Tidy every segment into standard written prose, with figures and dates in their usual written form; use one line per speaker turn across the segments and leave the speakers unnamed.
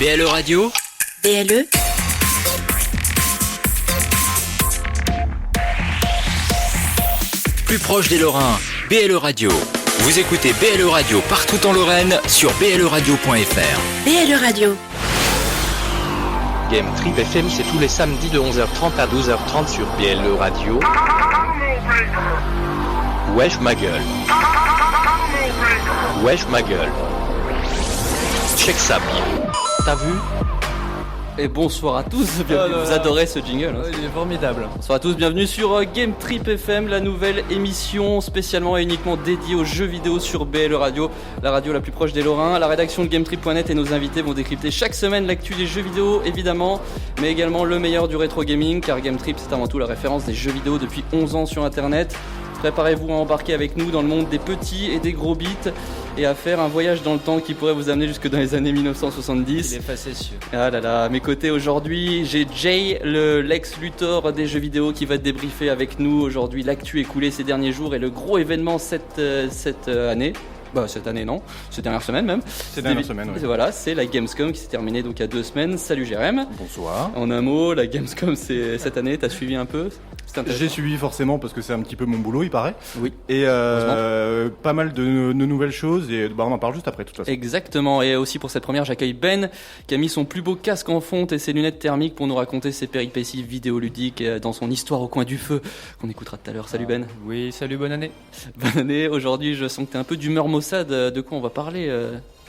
BLE Radio.
BLE.
Plus proche des Lorrains, BLE Radio. Vous écoutez BLE Radio partout en Lorraine sur bleradio.fr.
BLE Radio.
Game Trip FM, c'est tous les samedis de 11h30 à 12h30 sur BLE Radio. Wesh ma gueule. Wesh ma gueule. Check ça bien. T'as vu?
Et bonsoir à tous, bienvenue. Vous adorez ce jingle, hein.
Il est formidable.
Bonsoir à tous, bienvenue sur Game Trip FM, la nouvelle émission spécialement et uniquement dédiée aux jeux vidéo sur BLE Radio, la radio la plus proche des Lorrains. La rédaction de GameTrip.net et nos invités vont décrypter chaque semaine l'actu des jeux vidéo évidemment, mais également le meilleur du rétro gaming, car Game Trip c'est avant tout la référence des jeux vidéo depuis 11 ans sur internet. Préparez-vous à embarquer avec nous dans le monde des petits et des gros bits et à faire un voyage dans le temps qui pourrait vous amener jusque dans les années 1970.
Il est facétieux.
Ah là là, à mes côtés aujourd'hui, j'ai Jay, le Lex Luthor des jeux vidéo qui va débriefer avec nous aujourd'hui l'actu écoulée ces derniers jours et le gros événement cette année. Bah cette année non, ces dernières semaines même.
Ces dernières semaines, oui.
Voilà, c'est la Gamescom qui s'est terminée donc il y a 2 semaines. Salut Jérém.
Bonsoir.
En un mot, la Gamescom c'est cette année, t'as suivi un peu?
J'ai suivi forcément parce que c'est un petit peu mon boulot, il paraît.
Oui.
Et pas mal de nouvelles choses et on en parle juste après de toute façon.
Exactement. Et aussi pour cette première, j'accueille Ben qui a mis son plus beau casque en fonte et ses lunettes thermiques pour nous raconter ses péripéties vidéoludiques dans son histoire au coin du feu qu'on écoutera tout à l'heure. Salut Ben.
Oui, salut, bonne année.
Bonne année. Aujourd'hui, je sens que t'es un peu d'humeur maussade. De quoi on va parler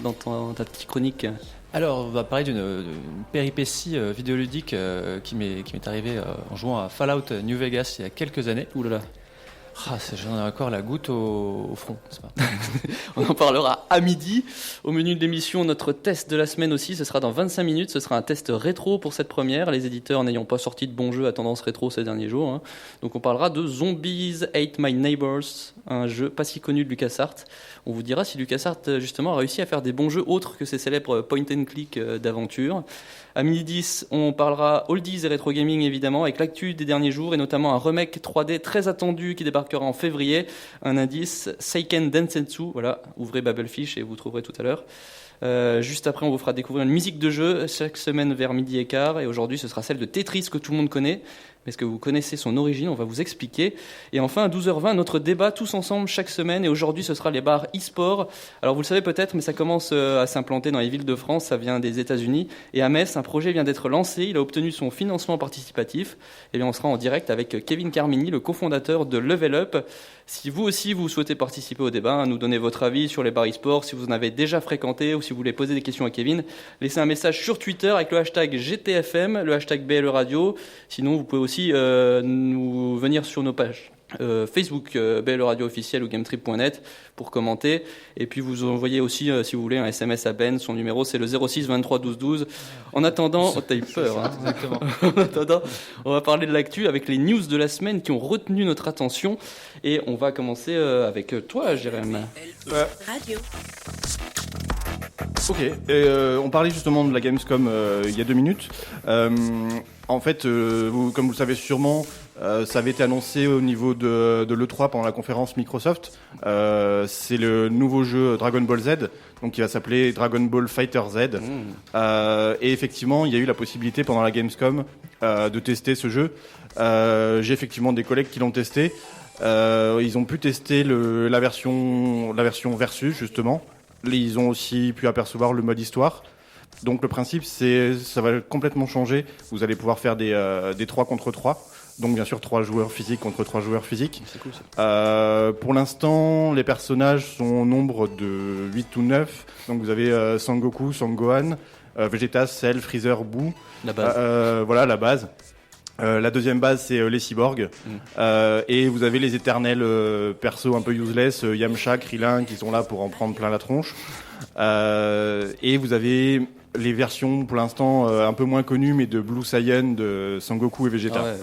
dans ta petite chronique?
Alors, on va parler d'une péripétie vidéoludique qui m'est arrivée en jouant à Fallout New Vegas il y a quelques années.
Ouh là là.
J'en ai encore la goutte au front, n'est-ce pas?
On en parlera à midi. Au menu de l'émission, notre test de la semaine aussi, ce sera dans 25 minutes. Ce sera un test rétro pour cette première, les éditeurs n'ayant pas sorti de bons jeux à tendance rétro ces derniers jours, hein. Donc on parlera de Zombies Ate My Neighbors, un jeu pas si connu de LucasArts. On vous dira si LucasArts justement a réussi à faire des bons jeux autres que ces célèbres point and click d'aventure. À midi 10, on parlera oldies et rétro gaming évidemment, avec l'actu des derniers jours et notamment un remake 3D très attendu qui débarquera en février. Un indice, Seiken Densetsu, voilà, ouvrez Babelfish et vous trouverez tout à l'heure. Juste après, on vous fera découvrir une musique de jeu chaque semaine vers midi et quart. Et aujourd'hui, ce sera celle de Tetris que tout le monde connaît. Mais est-ce que vous connaissez son origine? On va vous expliquer. Et enfin, à 12h20, notre débat tous ensemble chaque semaine. Et aujourd'hui, ce sera les bars e-sport. Alors, vous le savez peut-être, mais ça commence à s'implanter dans les villes de France. Ça vient des États-Unis. Et à Metz, un projet vient d'être lancé. Il a obtenu son financement participatif. Et bien, on sera en direct avec Kevin Carmini, le cofondateur de Level Up. Si vous aussi, vous souhaitez participer au débat, nous donner votre avis sur les bars e-sport, si vous en avez déjà fréquenté ou si vous voulez poser des questions à Kevin, laissez un message sur Twitter avec le hashtag GTFM, le hashtag BLE Radio. Sinon, vous pouvez aussi nous venir sur nos pages Facebook, BLE Radio officiel ou GameTrip.net pour commenter. Et puis vous envoyez aussi, si vous voulez, un SMS à Ben. Son numéro, c'est le 06 23 12 12. En attendant, t'as eu peur, hein.
Exactement.
En attendant, on va parler de l'actu avec les news de la semaine qui ont retenu notre attention. Et on va commencer avec toi, Jérém.
Radio.
Ok, on parlait justement de la Gamescom il y a 2 minutes. En fait, comme vous le savez sûrement, ça avait été annoncé au niveau de l'E3 pendant la conférence Microsoft. C'est le nouveau jeu Dragon Ball Z, donc qui va s'appeler Dragon Ball Fighter Z. Et effectivement, il y a eu la possibilité pendant la Gamescom de tester ce jeu. J'ai effectivement des collègues qui l'ont testé. Ils ont pu tester la version Versus justement. Ils ont aussi pu apercevoir le mode histoire. Donc le principe, ça va complètement changer. Vous allez pouvoir faire des 3 contre 3. Donc bien sûr 3 joueurs physiques contre 3 joueurs physiques.
C'est cool ça.
Pour l'instant, les personnages sont au nombre de 8 ou 9. Donc vous avez Sangoku, Sangohan, Vegeta, Cell, Freezer, Boo.
La base.
Voilà la base. La deuxième base, c'est les cyborgs. Et vous avez les éternels persos un peu useless, Yamcha, Krillin, qui sont là pour en prendre plein la tronche. Et vous avez les versions, pour l'instant, un peu moins connues, mais de Blue Saiyan, de Sangoku et Vegeta.
Ah ouais.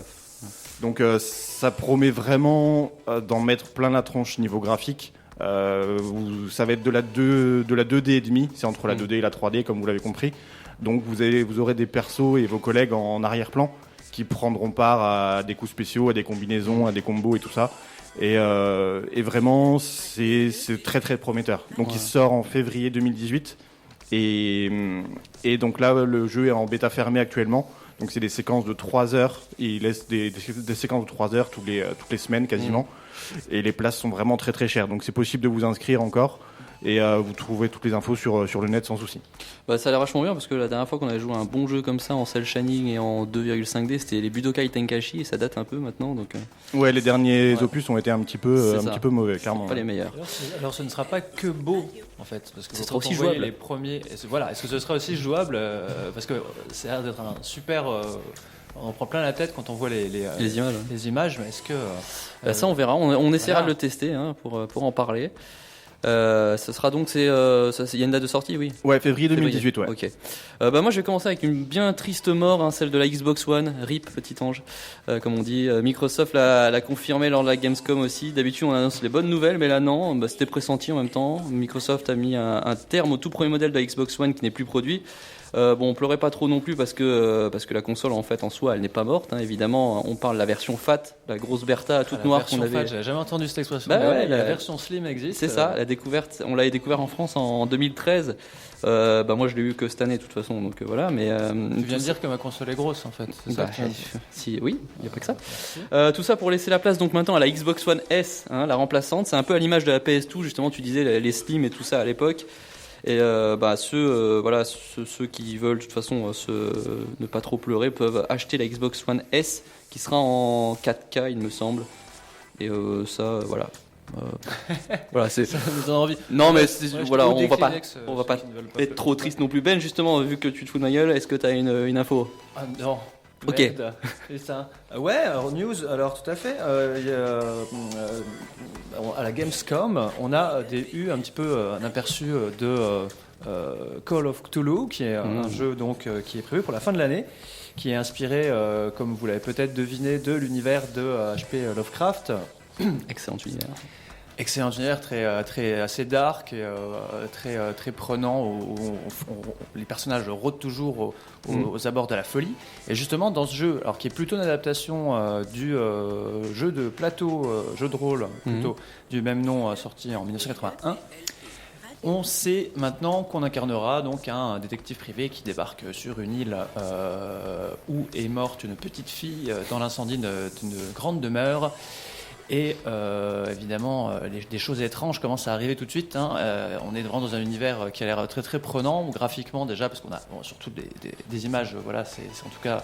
Donc ça promet vraiment d'en mettre plein la tronche niveau graphique. Ça va être de la 2D et demi, c'est entre la 2D et la 3D, comme vous l'avez compris. Donc vous aurez des persos et vos collègues en arrière-plan qui prendront part à des coups spéciaux, à des combinaisons, à des combos et tout ça. Et vraiment, c'est très très prometteur. Donc il sort en février 2018 Et donc là, le jeu est en bêta fermée actuellement. Donc c'est des séquences de 3 heures. Et il laisse des séquences de 3 heures toutes les semaines quasiment. Et les places sont vraiment très très chères. Donc c'est possible de vous inscrire encore. Et vous trouvez toutes les infos sur le net sans souci.
Bah, ça a l'air vachement bien parce que la dernière fois qu'on avait joué à un bon jeu comme ça en cel shading et en 2,5D, c'était les Budokai Tenkaichi et ça date un peu maintenant. Donc,
ouais, les derniers
ouais.
opus ont été un petit peu mauvais, clairement.
Pas les meilleurs.
Alors ce ne sera pas que beau en fait, parce que
Ce
quand
sera
on
aussi
voyait
jouable.
les premiers. Est-ce que ce sera aussi jouable parce que ça a l'air d'être un super. On prend plein la tête quand on voit les
images.
Les images, mais est-ce que
Ça, on verra. On essaiera
voilà.
de le tester pour en parler. Ce sera donc, il y a une date de sortie, oui.
Ouais, février 2018, ouais.
Ok. Moi, je vais commencer avec une bien triste mort, celle de la Xbox One. RIP, petit ange, comme on dit. Microsoft l'a confirmé lors de la Gamescom aussi. D'habitude, on annonce les bonnes nouvelles, mais là, non. C'était pressenti en même temps. Microsoft a mis un terme au tout premier modèle de la Xbox One qui n'est plus produit. On pleurait pas trop non plus parce que la console en soi elle n'est pas morte, évidemment. On parle de la version FAT, la grosse Bertha toute noire qu'on avait.
J'avais jamais entendu cette expression.
Bah ouais,
la version Slim existe.
C'est ça, on l'avait découvert en France en 2013. Moi je l'ai eu que cette année de toute façon, donc voilà. Mais
tu viens de dire que ma console est grosse en fait. C'est ça que tu viens de dire.
oui, il n'y a pas que ça. Tout ça pour laisser la place donc maintenant à la Xbox One S, la remplaçante. C'est un peu à l'image de la PS2 justement. Tu disais les Slim et tout ça à l'époque. Et ceux qui veulent de toute façon ne pas trop pleurer peuvent acheter la Xbox One S qui sera en 4K il me semble. Et voilà, c'est.
Ça nous donne envie.
Non mais
on
va pas être trop triste non plus. Ben justement, vu que tu te fous de ma gueule, est-ce que tu as une info?
Ah non.
Ok.
Merde. C'est ça. Ouais, alors news, alors tout à fait. À la Gamescom, on a eu un petit peu un aperçu de Call of Cthulhu, qui est un jeu donc qui est prévu pour la fin de l'année, qui est inspiré, comme vous l'avez peut-être deviné, de l'univers de H.P. Lovecraft.
Excellent univers.
Excellent univers, assez dark et très prenant. Où les personnages rôdent toujours aux abords de la folie. Et justement, dans ce jeu, alors qui est plutôt une adaptation du jeu de plateau, jeu de rôle plutôt, du même nom, sorti en 1981, on sait maintenant qu'on incarnera donc un détective privé qui débarque sur une île où est morte une petite fille dans l'incendie d'une grande demeure. Et évidemment, des choses étranges commencent à arriver tout de suite. On est vraiment dans un univers qui a l'air très très prenant, graphiquement déjà, parce qu'on a surtout des images. Voilà, c'est en tout cas,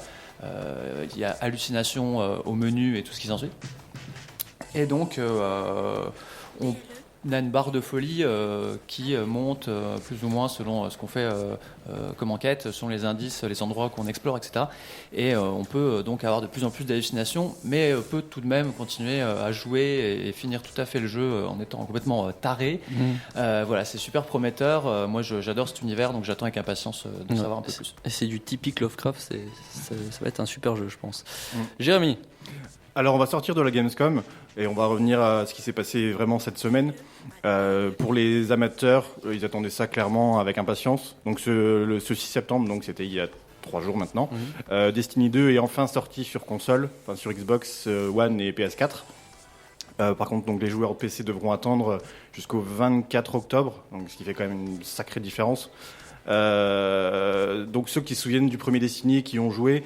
il y a hallucination au menu et tout ce qui s'ensuit. Et donc, on a une barre de folie qui monte plus ou moins selon ce qu'on fait comme enquête, selon les indices, les endroits qu'on explore, etc. Et on peut donc avoir de plus en plus d'hallucinations, mais peut tout de même continuer à jouer et finir tout à fait le jeu en étant complètement taré. Voilà, c'est super prometteur. Moi, j'adore cet univers, donc j'attends avec impatience de savoir un peu plus.
Et c'est du typique Lovecraft, ça va être un super jeu, je pense. Jérémy.
Alors on va sortir de la Gamescom et on va revenir à ce qui s'est passé vraiment cette semaine. Pour les amateurs, ils attendaient ça clairement avec impatience. Donc ce 6 septembre, donc c'était il y a 3 jours maintenant, Destiny 2 est enfin sorti sur console, enfin sur Xbox One et PS4. Par contre, donc les joueurs PC devront attendre jusqu'au 24 octobre, donc ce qui fait quand même une sacrée différence. Donc ceux qui se souviennent du premier Destiny et qui ont joué,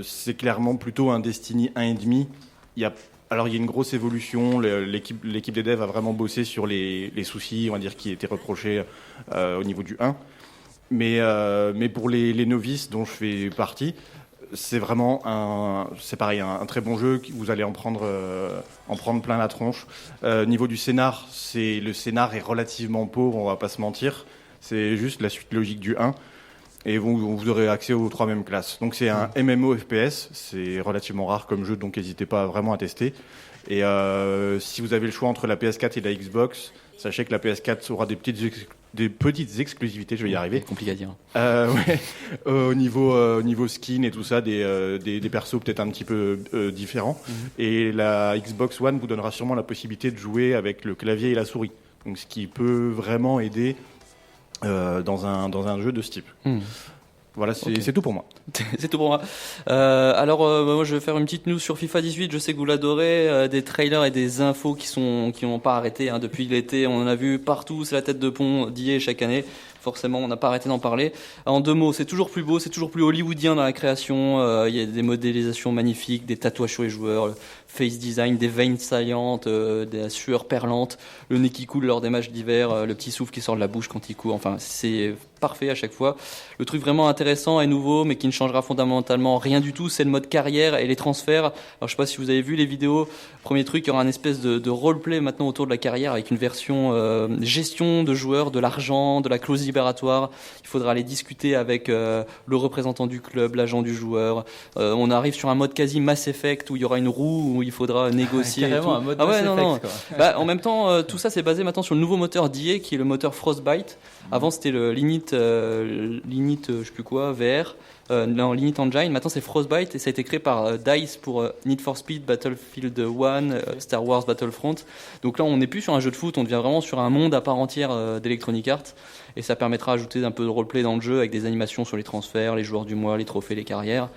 c'est clairement plutôt un Destiny 1,5. Il y a une grosse évolution. L'équipe des devs a vraiment bossé sur les soucis, on va dire, qui étaient reprochés au niveau du 1. Mais pour les novices dont je fais partie, c'est vraiment c'est pareil, un très bon jeu. Vous allez en prendre plein la tronche. Niveau du scénar, le scénar est relativement pauvre, on va pas se mentir. C'est juste la suite logique du 1. Et vous aurez accès aux 3 mêmes classes. Donc c'est un MMO FPS, c'est relativement rare comme jeu, donc n'hésitez pas vraiment à tester. Et si vous avez le choix entre la PS4 et la Xbox, sachez que la PS4 aura des petites exclusivités, je vais y arriver.
C'est compliqué à dire.
Au niveau skin et tout ça, des persos peut-être un petit peu différents. Et la Xbox One vous donnera sûrement la possibilité de jouer avec le clavier et la souris. Donc ce qui peut vraiment aider dans un jeu de ce type. Voilà, c'est tout pour moi.
C'est tout pour moi. Moi, je vais faire une petite news sur FIFA 18. Je sais que vous l'adorez. Des trailers et des infos qui n'ont pas arrêté depuis l'été. On en a vu partout. C'est la tête de pont d'IA chaque année. forcément, on n'a pas arrêté d'en parler. En 2 mots, c'est toujours plus beau, c'est toujours plus hollywoodien dans la création. Il y a des modélisations magnifiques, des tatouages sur les joueurs, le face design, des veines saillantes, des sueurs perlantes, le nez qui coule lors des matchs d'hiver, le petit souffle qui sort de la bouche quand il court. Enfin, c'est parfait à chaque fois. Le truc vraiment intéressant et nouveau, mais qui ne changera fondamentalement rien du tout, c'est le mode carrière et les transferts. Alors, je sais pas si vous avez vu les vidéos. Premier truc, il y aura une espèce de roleplay maintenant autour de la carrière avec une version gestion de joueurs, de l'argent, de la clause libératoire. Il faudra aller discuter avec le représentant du club, l'agent du joueur. On arrive sur un mode quasi Mass Effect où il y aura une roue où il faudra négocier.
Carrément un mode Mass Effect, quoi.
Bah, en même temps, tout ça c'est basé maintenant sur le nouveau moteur d'EA qui est le moteur Frostbite. Avant c'était le Linit, je sais plus quoi, VR. Non, Linit Engine. Maintenant c'est Frostbite et ça a été créé par DICE pour Need for Speed, Battlefield 1, Star Wars Battlefront. Donc là on n'est plus sur un jeu de foot, on devient vraiment sur un monde à part entière d'Electronic Arts et ça permettra d'ajouter un peu de roleplay dans le jeu avec des animations sur les transferts, les joueurs du mois, les trophées, les carrières.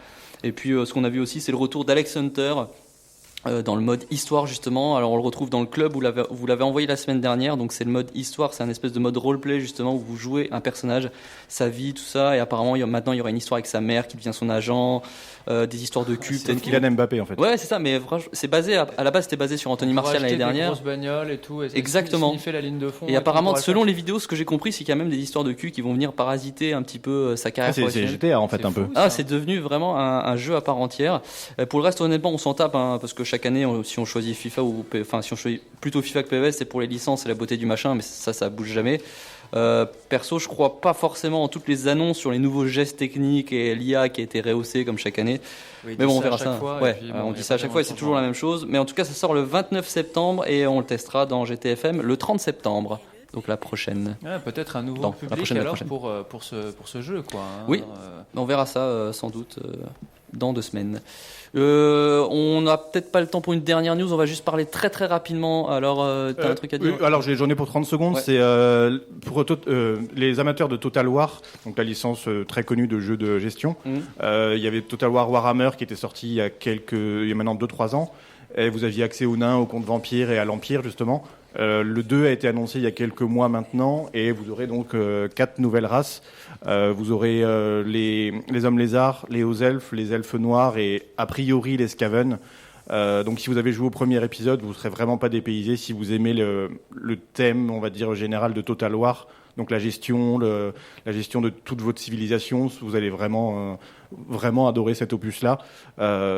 Et puis ce qu'on a vu aussi c'est le retour d'Alex Hunter dans le mode histoire justement. Alors on le retrouve dans le club où vous l'avez envoyé la semaine dernière, donc c'est le mode histoire, c'est un espèce de mode roleplay justement où vous jouez un personnage, sa vie, tout ça, et apparemment maintenant il y aura une histoire avec sa mère qui devient son agent, des histoires de cul.
C'est Kylian Mbappé en fait.
Ouais c'est ça, mais franchement c'est basé à la base c'était basé sur Anthony Martial l'année dernière.
Des grosses bagnoles et tout. Et
exactement.
Fait la ligne de fond.
Et apparemment selon les vidéos, ce que j'ai compris c'est qu'il y a même des histoires de cul qui vont venir parasiter un petit peu sa carrière.
C'est GTA en fait un peu.
Ah c'est devenu vraiment un jeu à part entière. Pour le reste honnêtement on s'en tape parce que chaque année si on choisit FIFA si on choisit plutôt FIFA que PES, c'est pour les licences et la beauté du machin, mais ça bouge jamais. Perso, je crois pas forcément en toutes les annonces sur les nouveaux gestes techniques et l'IA qui a été rehaussée comme chaque année.
Oui,
mais bon, on verra ça. On dit ça à chaque fois et c'est toujours la même chose. Mais en tout cas, ça sort le 29 septembre et on le testera dans GTFM le 30 septembre. Donc la prochaine.
Peut-être un nouveau public alors pour ce jeu, quoi.
Oui, on verra ça sans doute dans 2 semaines. On n'a peut-être pas le temps pour une dernière news, on va juste parler très très rapidement. Alors, t'as un truc à dire?
Oui, alors j'en ai pour 30 secondes. Ouais. C'est pour les amateurs de Total War, donc la licence très connue de jeux de gestion. Il y avait Total War Warhammer qui était sorti il y a maintenant 2-3 ans. Et vous aviez accès aux nains, aux contes vampires et à l'Empire justement. Le 2 a été annoncé il y a quelques mois maintenant et vous aurez donc 4 nouvelles races. Vous aurez les hommes lézards, les hauts elfes, les elfes noirs et a priori les Skaven. Donc si vous avez joué au premier épisode, vous ne serez vraiment pas dépaysé si vous aimez le thème, on va dire, général de Total War. Donc la gestion de toute votre civilisation, vous allez vraiment adorer cet opus-là.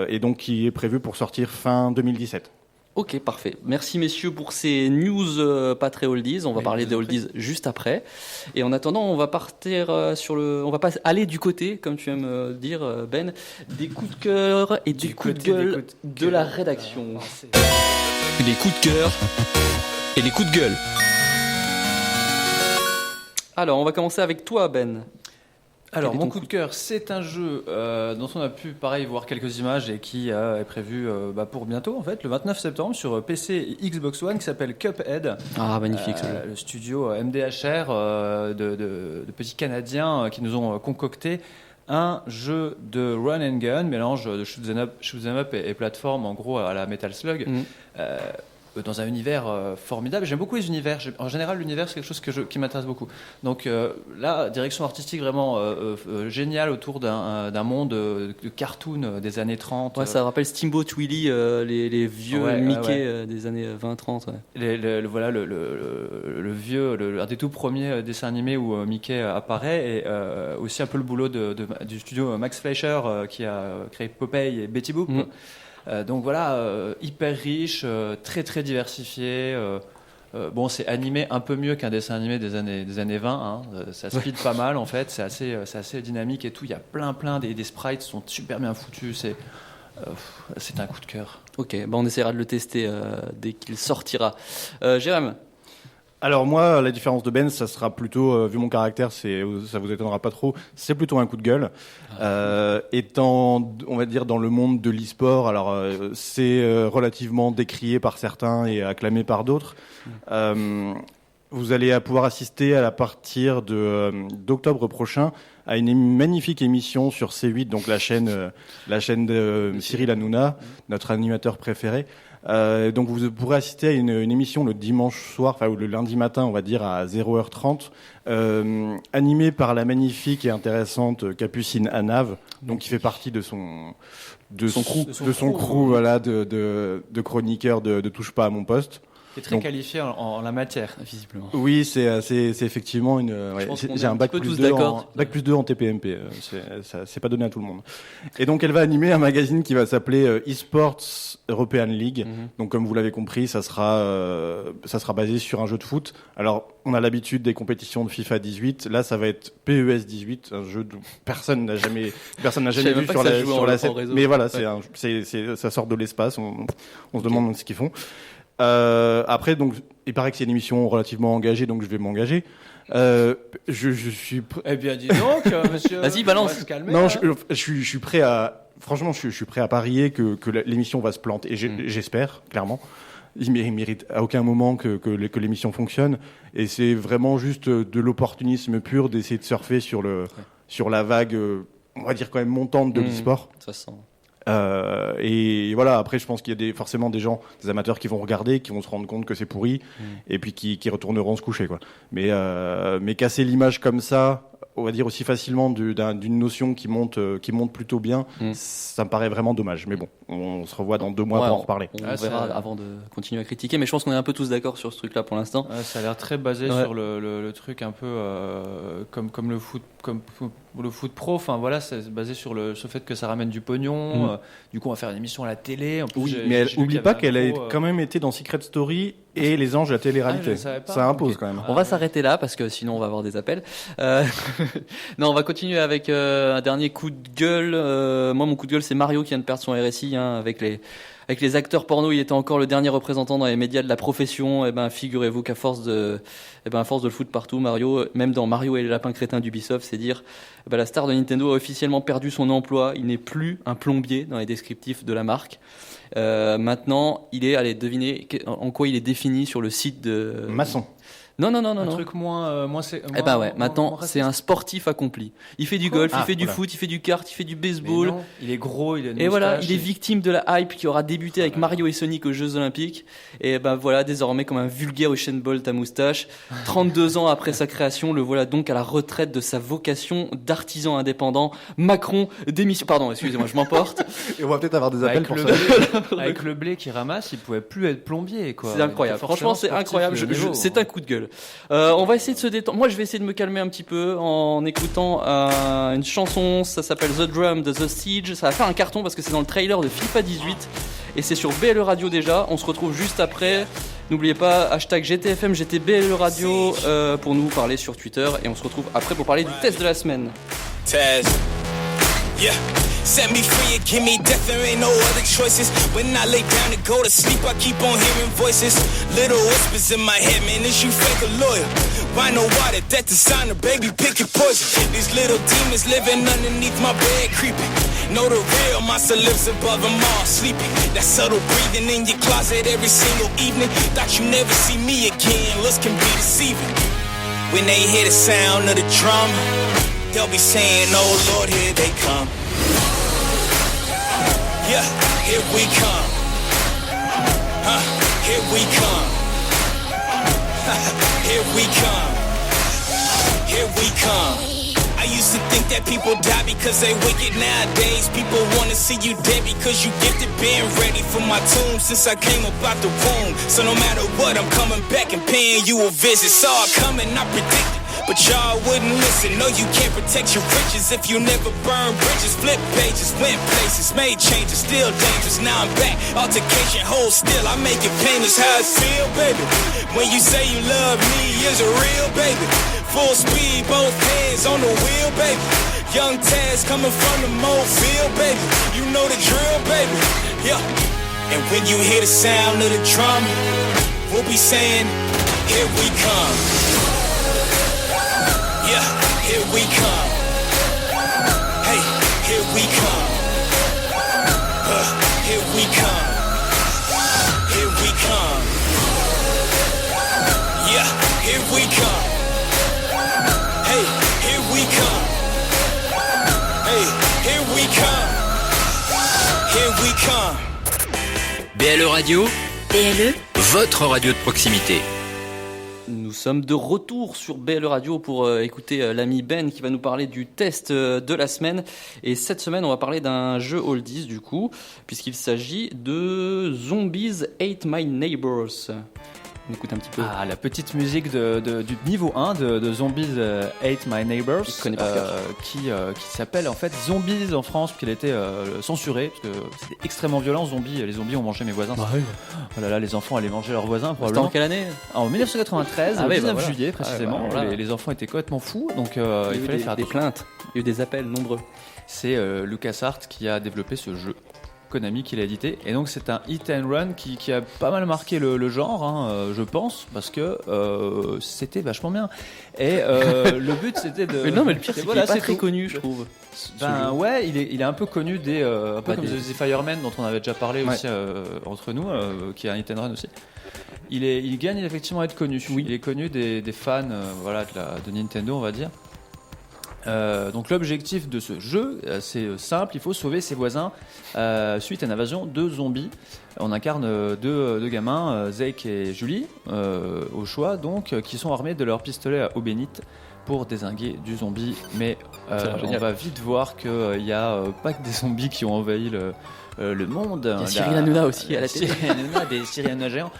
Et donc qui est prévu pour sortir fin 2017.
Ok, parfait. Merci messieurs pour ces news pas très oldies. On va parler des oldies juste après. Et en attendant, on va partir on va pas aller du côté, comme tu aimes dire Ben, des coups de cœur et des coups de gueule de la rédaction.
Les coups de cœur et les coups de gueule.
Alors, on va commencer avec toi Ben.
Alors, mon coup de cœur, c'est un jeu dont on a pu, pareil, voir quelques images et qui est prévu pour bientôt, en fait, le 29 septembre, sur PC et Xbox One, qui s'appelle Cuphead.
Ah, magnifique,
le studio MDHR de petits Canadiens qui nous ont concocté un jeu de run and gun, mélange de shoot'em up et plateforme, en gros, à la Metal Slug. Dans un univers formidable. J'aime beaucoup les univers. En général, l'univers, c'est quelque chose qui m'intéresse beaucoup. Donc là, direction artistique vraiment géniale autour d'un monde de cartoon des années 30.
Ouais, ça rappelle Steamboat Willie, les vieux Mickey des années 20-30. Ouais.
Voilà le vieux, un des tout premiers dessins animés où Mickey apparaît, et aussi un peu le boulot du studio Max Fleischer qui a créé Popeye et Betty Boop. Donc voilà, hyper riche, très très diversifié. Bon, c'est animé un peu mieux qu'un dessin animé des années 20. Hein. Ça speed pas mal en fait. C'est assez dynamique et tout. Il y a plein des sprites sont super bien foutus. C'est un coup de cœur.
Ok, on essaiera de le tester dès qu'il sortira. Jérém.
Alors moi, la différence de Ben, ça sera plutôt, vu mon caractère, ça vous étonnera pas trop, c'est plutôt un coup de gueule. Étant, on va dire, dans le monde de l'e-sport, alors c'est relativement décrié par certains et acclamé par d'autres. vous allez pouvoir assister à partir d'octobre prochain à une magnifique émission sur C8, donc la chaîne de Cyril Hanouna, notre animateur préféré. Donc vous pourrez assister à une émission le dimanche soir, ou le lundi matin, on va dire à 0h30, animée par la magnifique et intéressante Capucine Anav, donc qui fait partie de son crew, voilà, de chroniqueurs de Touche pas à mon poste.
Qui est très qualifié en la matière, visiblement.
Oui, c'est effectivement une. J'ai un bac plus 2 en TPMP. C'est pas donné à tout le monde. Et donc elle va animer un magazine qui va s'appeler eSports European League. Donc comme vous l'avez compris, ça sera basé sur un jeu de foot. Alors on a l'habitude des compétitions de FIFA 18. Là, ça va être PES 18, un jeu que personne n'a jamais vu sur la scène. Mais voilà, ça sort de l'espace. On se demande ce qu'ils font. Après, donc, il paraît que c'est une émission relativement engagée, donc je vais m'engager. Je suis.
Eh bien, dis donc, monsieur.
Vas-y, balance.
Non, je suis prêt à. Franchement, je suis prêt à parier que l'émission va se planter. Et j'espère, clairement. Il mérite à aucun moment que l'émission fonctionne. Et c'est vraiment juste de l'opportunisme pur d'essayer de surfer sur la vague, on va dire quand même montante de l'e-sport.
Ça se sent.
Et voilà, après je pense qu'il y a forcément des amateurs qui vont regarder, qui vont se rendre compte que c'est pourri, et puis qui retourneront se coucher, quoi. Mais casser l'image comme ça, on va dire aussi facilement d'une notion qui monte plutôt bien, ça me paraît vraiment dommage. Mais bon, on se revoit dans 2 mois pour en reparler.
On verra avant de continuer à critiquer, mais je pense qu'on est un peu tous d'accord sur ce truc-là pour l'instant.
Ça a l'air très basé sur le truc un peu comme le foot, comme le foot pro. Enfin voilà, c'est basé sur le fait que ça ramène du pognon. Du coup, on va faire une émission à la télé. En plus,
oui, mais oublie pas qu'elle a quand même été dans Secret Story et Les Anges de la télé-réalité. Ça impose quand même.
On va s'arrêter là parce que sinon on va avoir des appels. Non, on va continuer avec un dernier coup de gueule. Moi, mon coup de gueule, c'est Mario qui vient de perdre son RSI avec les acteurs porno. Il était encore le dernier représentant dans les médias de la profession. Et figurez-vous qu'à force de le foutre partout, Mario, même dans Mario et les lapins crétins d'Ubisoft, c'est dire, la star de Nintendo a officiellement perdu son emploi. Il n'est plus un plombier dans les descriptifs de la marque. Maintenant, allez, devinez en quoi il est défini sur le site de...
Maçon.
Non.
Un truc moins
maintenant, c'est un sportif accompli. Il fait du golf, il fait du foot, il fait du kart, il fait du baseball.
Non, il est gros, il a une
et voilà, il est victime de la hype qui aura débuté avec Mario et Sonic aux Jeux Olympiques. Et voilà, désormais comme un vulgaire Usain Bolt à moustache. 32 ans après sa création, le voilà donc à la retraite de sa vocation d'artisan indépendant. Macron démission. Pardon, excusez-moi, je m'emporte.
Et on va peut-être avoir des appels pour ça.
Avec le blé qu'il ramasse, il pouvait plus être plombier, quoi.
C'est incroyable. Franchement, c'est incroyable. C'est un coup de gueule. On va essayer de se détendre. Moi, je vais essayer de me calmer un petit peu en écoutant une chanson. Ça s'appelle The Drum de The Siege. Ça va faire un carton parce que c'est dans le trailer de FIFA 18 et c'est sur BLE Radio déjà. On se retrouve juste après. N'oubliez pas hashtag GTFM GTBLE Radio pour nous parler sur Twitter et on se retrouve après pour parler du test de la semaine.
Test. Yeah. Set me free and give me death, there ain't no other choices. When I lay down to go to sleep, I keep on hearing voices. Little whispers in my head, man, is you fake or loyal? Why no water, that designer, baby, pick your poison. These little demons living underneath my bed, creeping. Know the real, monster lives above them all, sleeping. That subtle breathing in your closet every single evening. Thought you never see me again, looks can be deceiving. When they hear the sound of the drum, they'll be saying, oh Lord, here they come. Yeah, here we come. Here we come. Here we come. Here we come. I used to think that people die because they wicked. Nowadays, people wanna see you dead because you gifted. Been ready for my tomb since I came up out the womb. So no matter what, I'm coming back and paying you a visit. Saw it coming, I predicted. But y'all wouldn't listen. No, you can't protect your riches if you never burn bridges. Flip pages, went places, made changes, still dangerous. Now I'm back, altercation, hold still. I make it painless how it feel, baby. When you say you love me, is it real, baby? Full speed, both hands on the wheel, baby. Young Taz coming from the Mobile, baby. You know the drill, baby. Yeah. And when you hear the sound of the drum, we'll be saying, here we come. Yeah, here we come. Hey, here we come. Here we come. Here we come. Yeah, here we come. Hey, here we come. Hey, here we come. Here we come.
BLE Radio,
BLE,
votre radio de proximité.
Nous sommes de retour sur BLE Radio pour écouter l'ami Ben qui va nous parler du test de la semaine. Et cette semaine, on va parler d'un jeu oldies du coup, puisqu'il s'agit de Zombies Ate My Neighbors. On écoute un petit peu.
Ah, la petite musique du niveau 1 de Zombies Ate My Neighbors,
Je connais par cœur.
qui s'appelle en fait Zombies en France, puisqu'elle a été censurée, parce que c'était extrêmement violent, les zombies ont mangé mes voisins. Oh là là, les enfants allaient manger leurs voisins
C'était
probablement.
en quelle année?
En 1993,
Ah
le
ouais,
19
voilà.
juillet précisément,
Ah ouais, voilà.
les enfants étaient complètement fous, donc
Il y a
il
eu
fallait
des
faire attention.
plaintes, il y a eu des appels nombreux.
C'est LucasArts qui a développé ce jeu. Konami qui l'a édité, et donc c'est un hit and run qui a pas mal marqué le genre, hein, je pense, parce que c'était vachement bien. Et le but c'était de.
Mais non, mais le pire,
et
c'est
voilà,
qu'il est pas
c'est
très
tout.
connu, je trouve.
Ben ouais, il est un peu connu un peu
Bah,
comme
des-
The Fireman dont on avait déjà parlé
Ouais.
aussi entre nous, qui est un hit and run aussi. Il gagne effectivement à être connu.
Oui.
Il est connu des fans, voilà, de Nintendo, on va dire. Donc l'objectif de ce jeu, c'est simple, il faut sauver ses voisins suite à une invasion de zombies. On incarne deux gamins, Zeke et Julie, au choix, donc, qui sont armés de leur pistolet à eau bénite pour dézinguer du zombie. Mais
Ça a l'air
on
génial.
va vite voir qu'il n'y a pas que des zombies qui ont envahi le monde.
Il y a Cyril Hanouna aussi à la télé.
Cyril Hanouna, des Cyril Hanouna géants.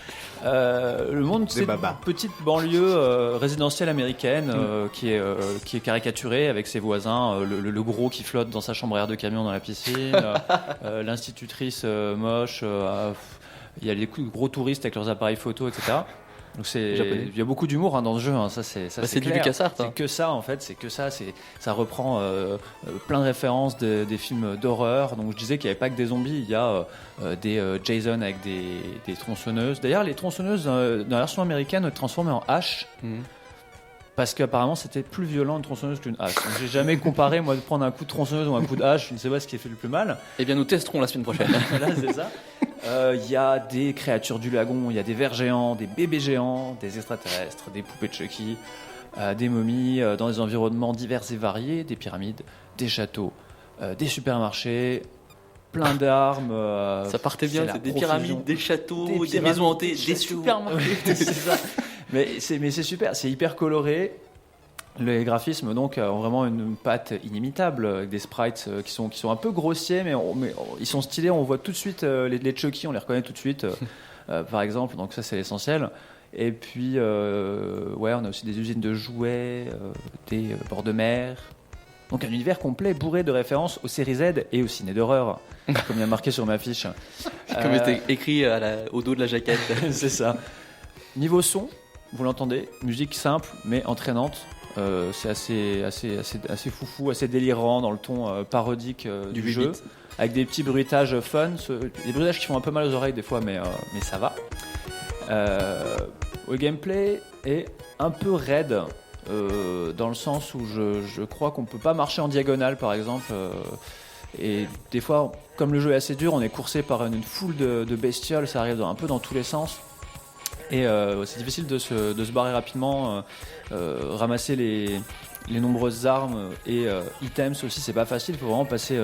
Le monde, c'est une
babas.
petite banlieue résidentielle américaine qui est caricaturée avec ses voisins, le gros qui flotte dans sa chambre à air de camion dans la piscine, l'institutrice moche, il y a les gros touristes avec leurs appareils photo, etc. Donc
Japonais.
il y a beaucoup d'humour hein, dans ce jeu, hein, ça c'est
Bah, c'est du
clair.
LucasArts, hein.
C'est que ça en fait, ça reprend plein de références des films d'horreur. Donc je disais qu'il n'y avait pas que des zombies, il y a des Jason avec des tronçonneuses. D'ailleurs les tronçonneuses dans la version américaine transformées en hache.
Mhm.
Parce qu'apparemment c'était plus violent une tronçonneuse qu'une hache. Donc, j'ai jamais comparé moi de prendre un coup de tronçonneuse ou un coup de hache, je ne sais pas ce qui fait le plus mal.
Eh bien, nous testerons la semaine prochaine.
Voilà, c'est ça. Il y a des créatures du lagon, il y a des vers géants, des bébés géants, des extraterrestres, des poupées de Chucky, des momies dans des environnements divers et variés, des pyramides, des châteaux, des supermarchés, plein d'armes.
Ça partait bien,
la
c'est des
profusion.
pyramides, des châteaux,
Des
des
pyramides,
maisons hantées,
des
des
châteaux.
supermarchés.
C'est ça. Mais c'est super, c'est hyper coloré. Les graphismes donc ont vraiment une patte inimitable avec des sprites qui sont un peu grossiers mais ils sont stylés, on voit tout de suite les Chucky, on les reconnaît tout de suite par exemple, donc ça c'est l'essentiel. Et puis ouais, on a aussi des usines de jouets, des bords de mer. Donc un univers complet bourré de références aux séries Z et au ciné d'horreur, comme il y a marqué sur ma fiche.
Comme c'était écrit au dos de la jaquette.
C'est ça. Niveau son, vous l'entendez, musique simple mais entraînante. C'est assez foufou, assez délirant dans le ton parodique du jeu,
8-bit.
avec des petits bruitages fun, des bruitages qui font un peu mal aux oreilles des fois, mais ça va. Le gameplay est un peu raide, dans le sens où je crois qu'on peut pas marcher en diagonale par exemple, et des fois, comme le jeu est assez dur, on est coursé par une foule de bestioles, ça arrive un peu dans tous les sens. Et c'est difficile de se barrer rapidement, ramasser les nombreuses armes et items aussi, c'est pas facile, il faut vraiment passer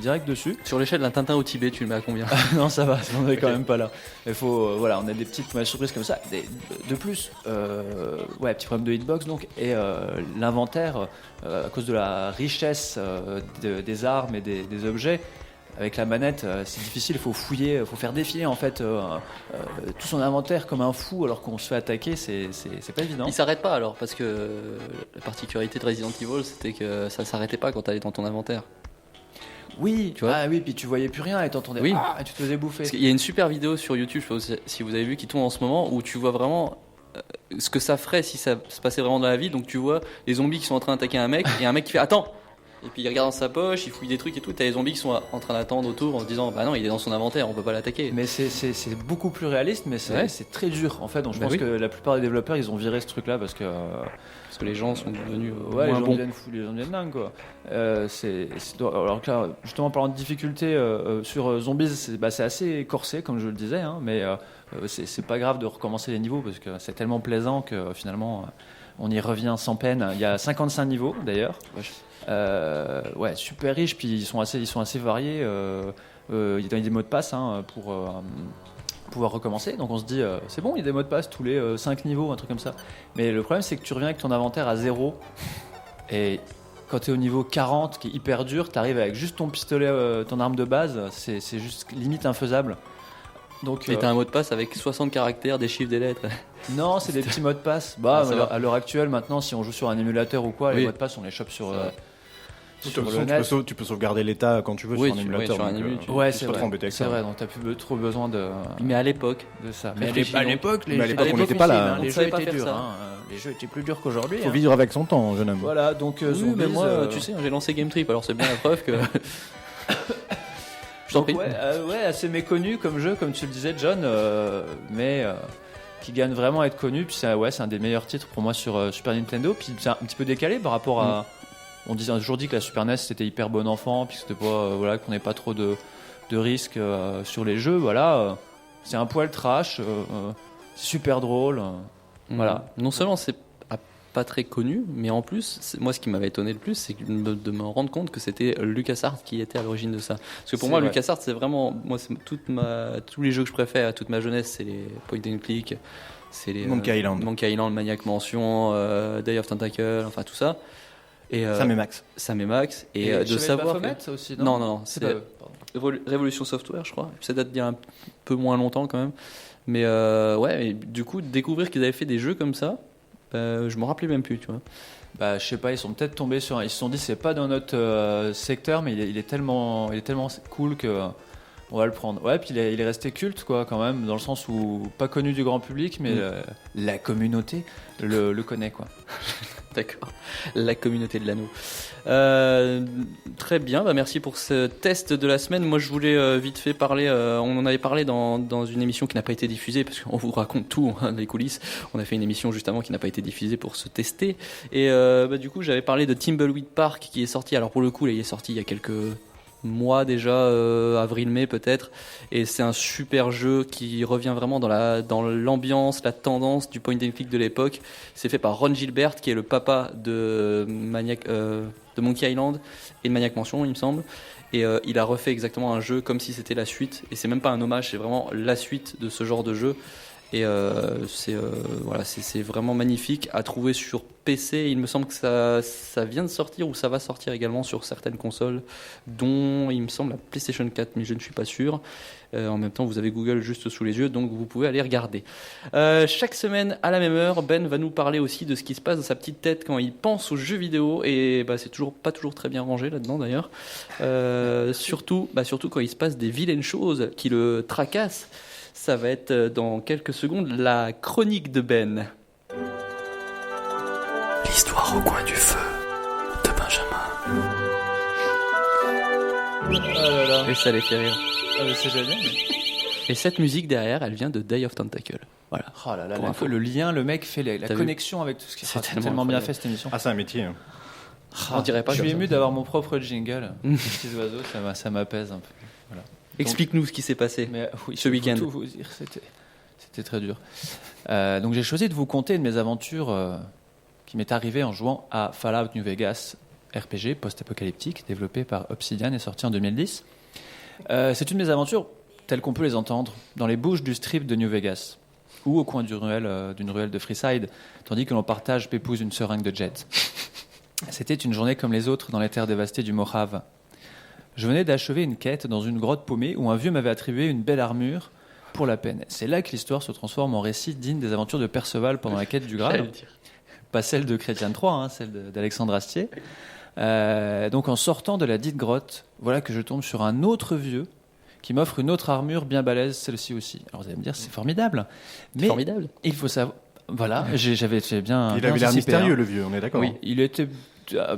direct dessus.
Sur l'échelle d'un Tintin au Tibet, tu le mets à combien?
Non, ça va, on est quand même pas là. Il faut, voilà, on a des petites mauvaises surprises comme ça. De plus, ouais, petit problème de hitbox donc, et l'inventaire, à cause de la richesse des armes et des objets. Avec la manette, c'est difficile, il faut fouiller, il faut faire défiler en fait tout son inventaire comme un fou alors qu'on se fait attaquer, c'est pas évident.
Il s'arrête pas alors, parce que la particularité de Resident Evil, c'était que ça s'arrêtait pas quand t'allais dans ton inventaire.
Oui,
tu vois.
Ah oui, puis tu voyais plus rien et t'entendais
Oui.
et tu te faisais bouffer.
Parce qu'il y a une super vidéo sur YouTube, je sais pas si vous avez vu, qui tourne en ce moment, où tu vois vraiment ce que ça ferait si ça se passait vraiment dans la vie. Donc tu vois les zombies qui sont en train d'attaquer un mec, et un mec qui fait « Attends !» Et puis il regarde dans sa poche, il fouille des trucs et tout. T'as les zombies qui sont en train d'attendre autour en se disant bah non, il est dans son inventaire, on peut pas l'attaquer.
Mais c'est beaucoup plus réaliste, mais c'est très dur en fait. Donc je pense que la plupart des développeurs ils ont viré ce truc là parce que
les gens sont devenus
les
moins
gens
bons.
deviennent fous, les gens deviennent dingues quoi. Alors que là, justement, en parlant de difficulté sur Zombies, c'est assez corsé comme je le disais, hein, mais c'est pas grave de recommencer les niveaux parce que c'est tellement plaisant que finalement on y revient sans peine. Il y a 55 niveaux d'ailleurs. Super riche, puis ils sont assez variés. Il y a des mots de passe pour pouvoir recommencer. Donc on se dit, c'est bon, il y a des mots de passe tous les 5 niveaux, un truc comme ça. Mais le problème, c'est que tu reviens avec ton inventaire à 0. Et quand tu es au niveau 40, qui est hyper dur, tu arrives avec juste ton pistolet, ton arme de base, c'est juste limite infaisable. Donc,
et t'as un mot de passe avec 60 caractères, des chiffres, des lettres.
Non, c'est des petits mots de passe. À l'heure actuelle, maintenant, si on joue sur un émulateur ou quoi, les mots de passe, on les chope sur le net.
Tu peux sauvegarder l'état quand tu veux sur un émulateur.
C'est vrai, donc t'as plus trop besoin de.
Mais à l'époque
de ça.
Mais à l'époque, on n'était pas là.
Les jeux étaient durs. Les jeux étaient plus durs qu'aujourd'hui.
Il faut vivre avec son temps, jeune homme.
Voilà, donc
Zombies, mais moi, tu sais, j'ai lancé Game Trip, alors c'est bien la preuve que.
Donc, assez méconnu comme jeu, comme tu le disais, John, mais qui gagne vraiment à être connu. Puis c'est un des meilleurs titres pour moi sur Super Nintendo. Puis c'est un petit peu décalé par rapport à. On a toujours dit que la Super NES c'était hyper bon enfant, puis c'était pas qu'on n'ait pas trop de risques sur les jeux. Voilà, c'est un poil trash, c'est super drôle. Voilà.
Non seulement c'est pas très connu, mais en plus, moi ce qui m'avait étonné le plus, c'est de me rendre compte que c'était LucasArts qui était à l'origine de ça. Parce que pour moi, LucasArts, c'est vraiment, c'est tous les jeux que je préfère à toute ma jeunesse, c'est les point and click, c'est les
Monkey
Island, Maniac Mansion, Day of Tentacle, enfin tout ça. Et Sam et Max. Et de savoir.
Baphomet, ça aussi,
non, c'est Révolution Software, je crois. Ça date d'il y a un peu moins longtemps quand même. Mais et du coup, découvrir qu'ils avaient fait des jeux comme ça. Je me rappelais même plus, tu vois.
Je sais pas, ils sont peut-être tombés sur. Ils se sont dit c'est pas dans notre secteur, mais il est tellement cool que on va le prendre. Ouais, puis il est resté culte quoi, quand même, dans le sens où pas connu du grand public, mais la communauté le connaît quoi.
D'accord, la communauté de l'anneau. Très bien, merci pour ce test de la semaine. Moi je voulais vite fait parler, on en avait parlé dans une émission qui n'a pas été diffusée, parce qu'on vous raconte tout, les coulisses. On a fait une émission juste avant qui n'a pas été diffusée pour se tester. Et du coup j'avais parlé de Thimbleweed Park qui est sorti, alors pour le coup là, il est sorti il y a quelques mois déjà, avril-mai peut-être, et c'est un super jeu qui revient vraiment dans l'ambiance, la tendance du point and click de l'époque. C'est fait par Ron Gilbert qui est le papa de Monkey Island et de Maniac Mansion, il me semble, et il a refait exactement un jeu comme si c'était la suite, et c'est même pas un hommage, c'est vraiment la suite de ce genre de jeu. Et c'est vraiment magnifique à trouver sur PC. Il me semble que ça vient de sortir ou ça va sortir également sur certaines consoles, dont il me semble la PlayStation 4, mais je ne suis pas sûr. En même temps, vous avez Google juste sous les yeux, donc vous pouvez aller regarder. Chaque semaine, à la même heure, Ben va nous parler aussi de ce qui se passe dans sa petite tête quand il pense aux jeux vidéo. Et c'est pas toujours très bien rangé là-dedans d'ailleurs. Surtout quand il se passe des vilaines choses qui le tracassent. Ça va être dans quelques secondes la chronique de Ben.
L'histoire au coin du feu de Benjamin.
Oh là là.
Et ça les fait rire.
Ah mais c'est génial.
Et cette musique derrière, elle vient de Day of Tentacle. Voilà.
Oh là là, le lien, le mec fait la connexion avec tout ce qui est tellement bien fait cette émission.
Ah, c'est un métier.
On dirait pas.
Je suis ému d'avoir mon propre jingle. Les petits oiseaux, ça m'apaise un peu. Voilà.
Explique-nous ce qui s'est passé ce week-end.
Tout vous dire, c'était très dur. Donc j'ai choisi de vous conter une de mes aventures qui m'est arrivée en jouant à Fallout New Vegas, RPG post-apocalyptique développé par Obsidian et sorti en 2010. C'est une de mes aventures telles qu'on peut les entendre dans les bouches du strip de New Vegas ou au coin d'une ruelle de Freeside, tandis que l'on partage pépouze une seringue de jet. C'était une journée comme les autres dans les terres dévastées du Mojave. Je venais d'achever une quête dans une grotte paumée où un vieux m'avait attribué une belle armure pour la peine. C'est là que l'histoire se transforme en récit digne des aventures de Perceval pendant la quête du Graal. Pas celle de Chrétien III, celle d'Alexandre Astier. Donc en sortant de la dite grotte, voilà que je tombe sur un autre vieux qui m'offre une autre armure bien balèze, celle-ci aussi. Alors vous allez me dire, c'est formidable. Mais
formidable.
Il faut savoir... Voilà, j'avais bien.
Il avait l'air mystérieux, le vieux, on est d'accord.
Oui, il était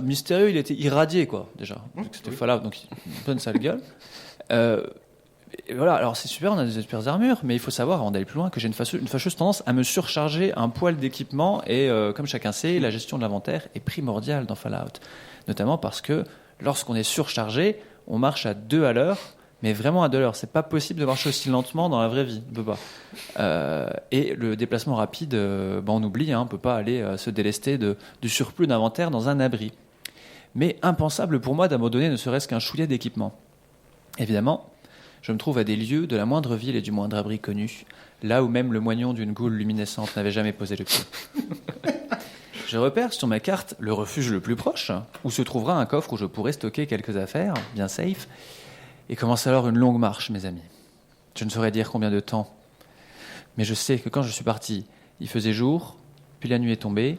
mystérieux, il était irradié, quoi, déjà. Donc, c'était Fallout, donc une bonne sale gueule. Et voilà, alors c'est super, on a des super armures, mais il faut savoir, avant d'aller plus loin, que j'ai une fâcheuse tendance à me surcharger un poil d'équipement, et comme chacun sait, la gestion de l'inventaire est primordiale dans Fallout. Notamment parce que lorsqu'on est surchargé, on marche à 2 à l'heure, mais vraiment à 2 à l'heure. C'est pas possible de marcher aussi lentement dans la vraie vie, on peut pas. Et le déplacement rapide, on oublie, on peut pas aller se délester du surplus d'inventaire dans un abri. Mais impensable pour moi d'abandonner ne serait-ce qu'un chouïa d'équipement. Évidemment, je me trouve à des lieux de la moindre ville et du moindre abri connu, là où même le moignon d'une goule luminescente n'avait jamais posé le pied. Je repère sur ma carte le refuge le plus proche, où se trouvera un coffre où je pourrai stocker quelques affaires, bien safe, et commence alors une longue marche, mes amis. Je ne saurais dire combien de temps, mais je sais que quand je suis parti, il faisait jour, puis la nuit est tombée,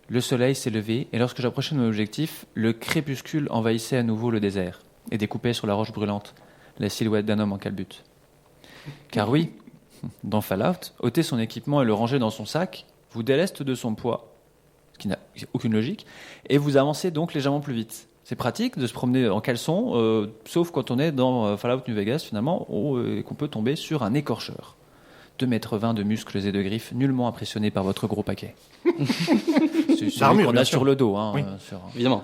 le soleil s'est levé, et lorsque j'approchais de mon objectif, le crépuscule envahissait à nouveau le désert, et découpait sur la roche brûlante la silhouette d'un homme en calbute. Car oui, dans Fallout, ôter son équipement et le ranger dans son sac vous déleste de son poids, ce qui n'a aucune logique, et vous avancez donc légèrement plus vite. C'est pratique de se promener en caleçon, sauf quand on est dans Fallout New Vegas, finalement, et qu'on peut tomber sur un écorcheur. 2,20 m de muscles et de griffes, nullement impressionné par votre gros paquet. C'est celui qu'on a sur le dos. Oui.
Évidemment.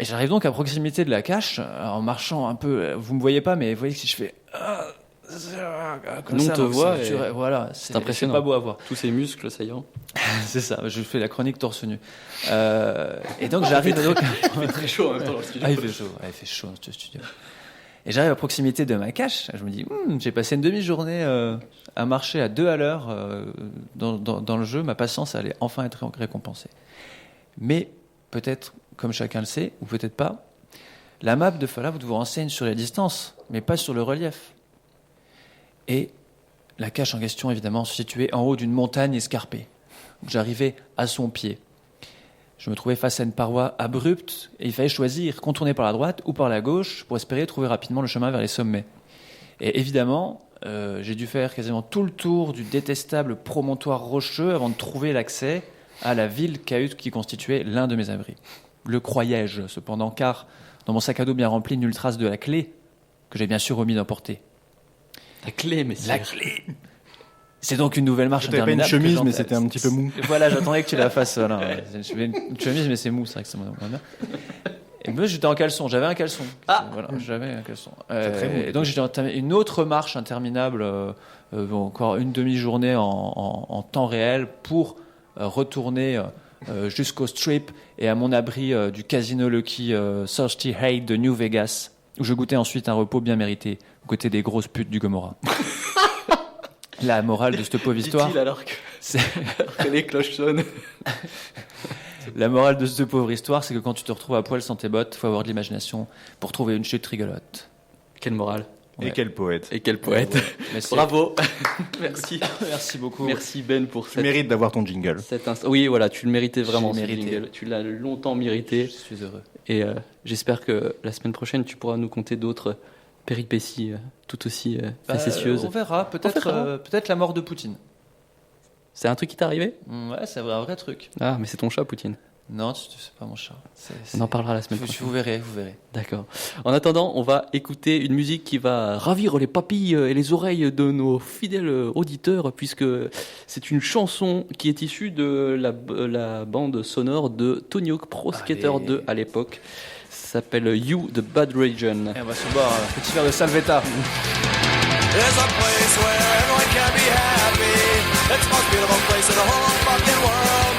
Et j'arrive donc à proximité de la cache, en marchant un peu. Vous me voyez pas, mais vous voyez que si je fais...
Nous on te voit,
voilà,
c'est impressionnant.
C'est pas beau à voir.
Tous ces muscles saillants.
C'est ça, je fais la chronique torse nu. Et donc j'arrive...
Il fait très chaud en même temps dans le studio.
Il fait chaud dans ce studio. Et j'arrive à proximité de ma cache, je me dis, j'ai passé une demi-journée à marcher à 2 à l'heure dans le jeu, ma patience allait enfin être récompensée. Mais peut-être, comme chacun le sait, ou peut-être pas, la map de Fallout vous renseigne sur la distance, mais pas sur le relief. Et la cache en question, évidemment, se situait en haut d'une montagne escarpée. J'arrivais à son pied. Je me trouvais face à une paroi abrupte et il fallait choisir, contourner par la droite ou par la gauche pour espérer trouver rapidement le chemin vers les sommets. Et évidemment, j'ai dû faire quasiment tout le tour du détestable promontoire rocheux avant de trouver l'accès à la ville cahute qui constituait l'un de mes abris. Le croyais-je, cependant, car dans mon sac à dos bien rempli, nulle trace de la clé que j'ai bien sûr omis d'emporter.
La clé, mais
la clé. C'est donc une nouvelle marche interminable.
C'était pas une chemise, mais c'était un petit peu mou.
Voilà, j'attendais que tu la fasses. Voilà. Une chemise, mais c'est mou, c'est vrai que c'est mon bien. Et moi, j'étais en caleçon. J'avais un caleçon. Voilà, j'avais un caleçon. Et donc, j'ai entamé une autre marche interminable, encore une demi-journée en temps réel pour retourner jusqu'au Strip et à mon abri du Casino Lucky Thirsty Hate de New Vegas, où je goûtais ensuite un repos bien mérité, aux côtés des grosses putes du Gomorrah. La morale de cette pauvre histoire...
Dit-il alors que les cloches sonnent.
La morale de cette pauvre histoire, c'est que quand tu te retrouves à poil sans tes bottes, il faut avoir de l'imagination pour trouver une chute rigolote.
Quelle morale.
Ouais. Et quel poète.
Bravo. Merci.
Merci beaucoup.
Merci Ben pour
Tu mérites d'avoir ton jingle.
Oui, voilà, tu le méritais vraiment, ce jingle. Tu l'as longtemps mérité.
Je suis heureux.
Et j'espère que la semaine prochaine, tu pourras nous conter d'autres péripéties tout aussi facétieuses.
On verra. Peut-être la mort de Poutine.
C'est un truc qui t'est arrivé ?
Ouais, c'est un vrai truc.
Ah, mais c'est ton chat, Poutine.
Non, c'est pas mon chat.
On en parlera la semaine prochaine.
Vous verrez.
D'accord. En attendant, on va écouter une musique qui va ravir les papilles et les oreilles de nos fidèles auditeurs, puisque c'est une chanson qui est issue de la bande sonore de Tony Hawk Pro Skater 2 à l'époque. Ça s'appelle You, the Bad Region.
Et on va se boire un petit verre de Salvetta.
There's a place where everyone can be happy. It's the most beautiful place in the whole fucking world.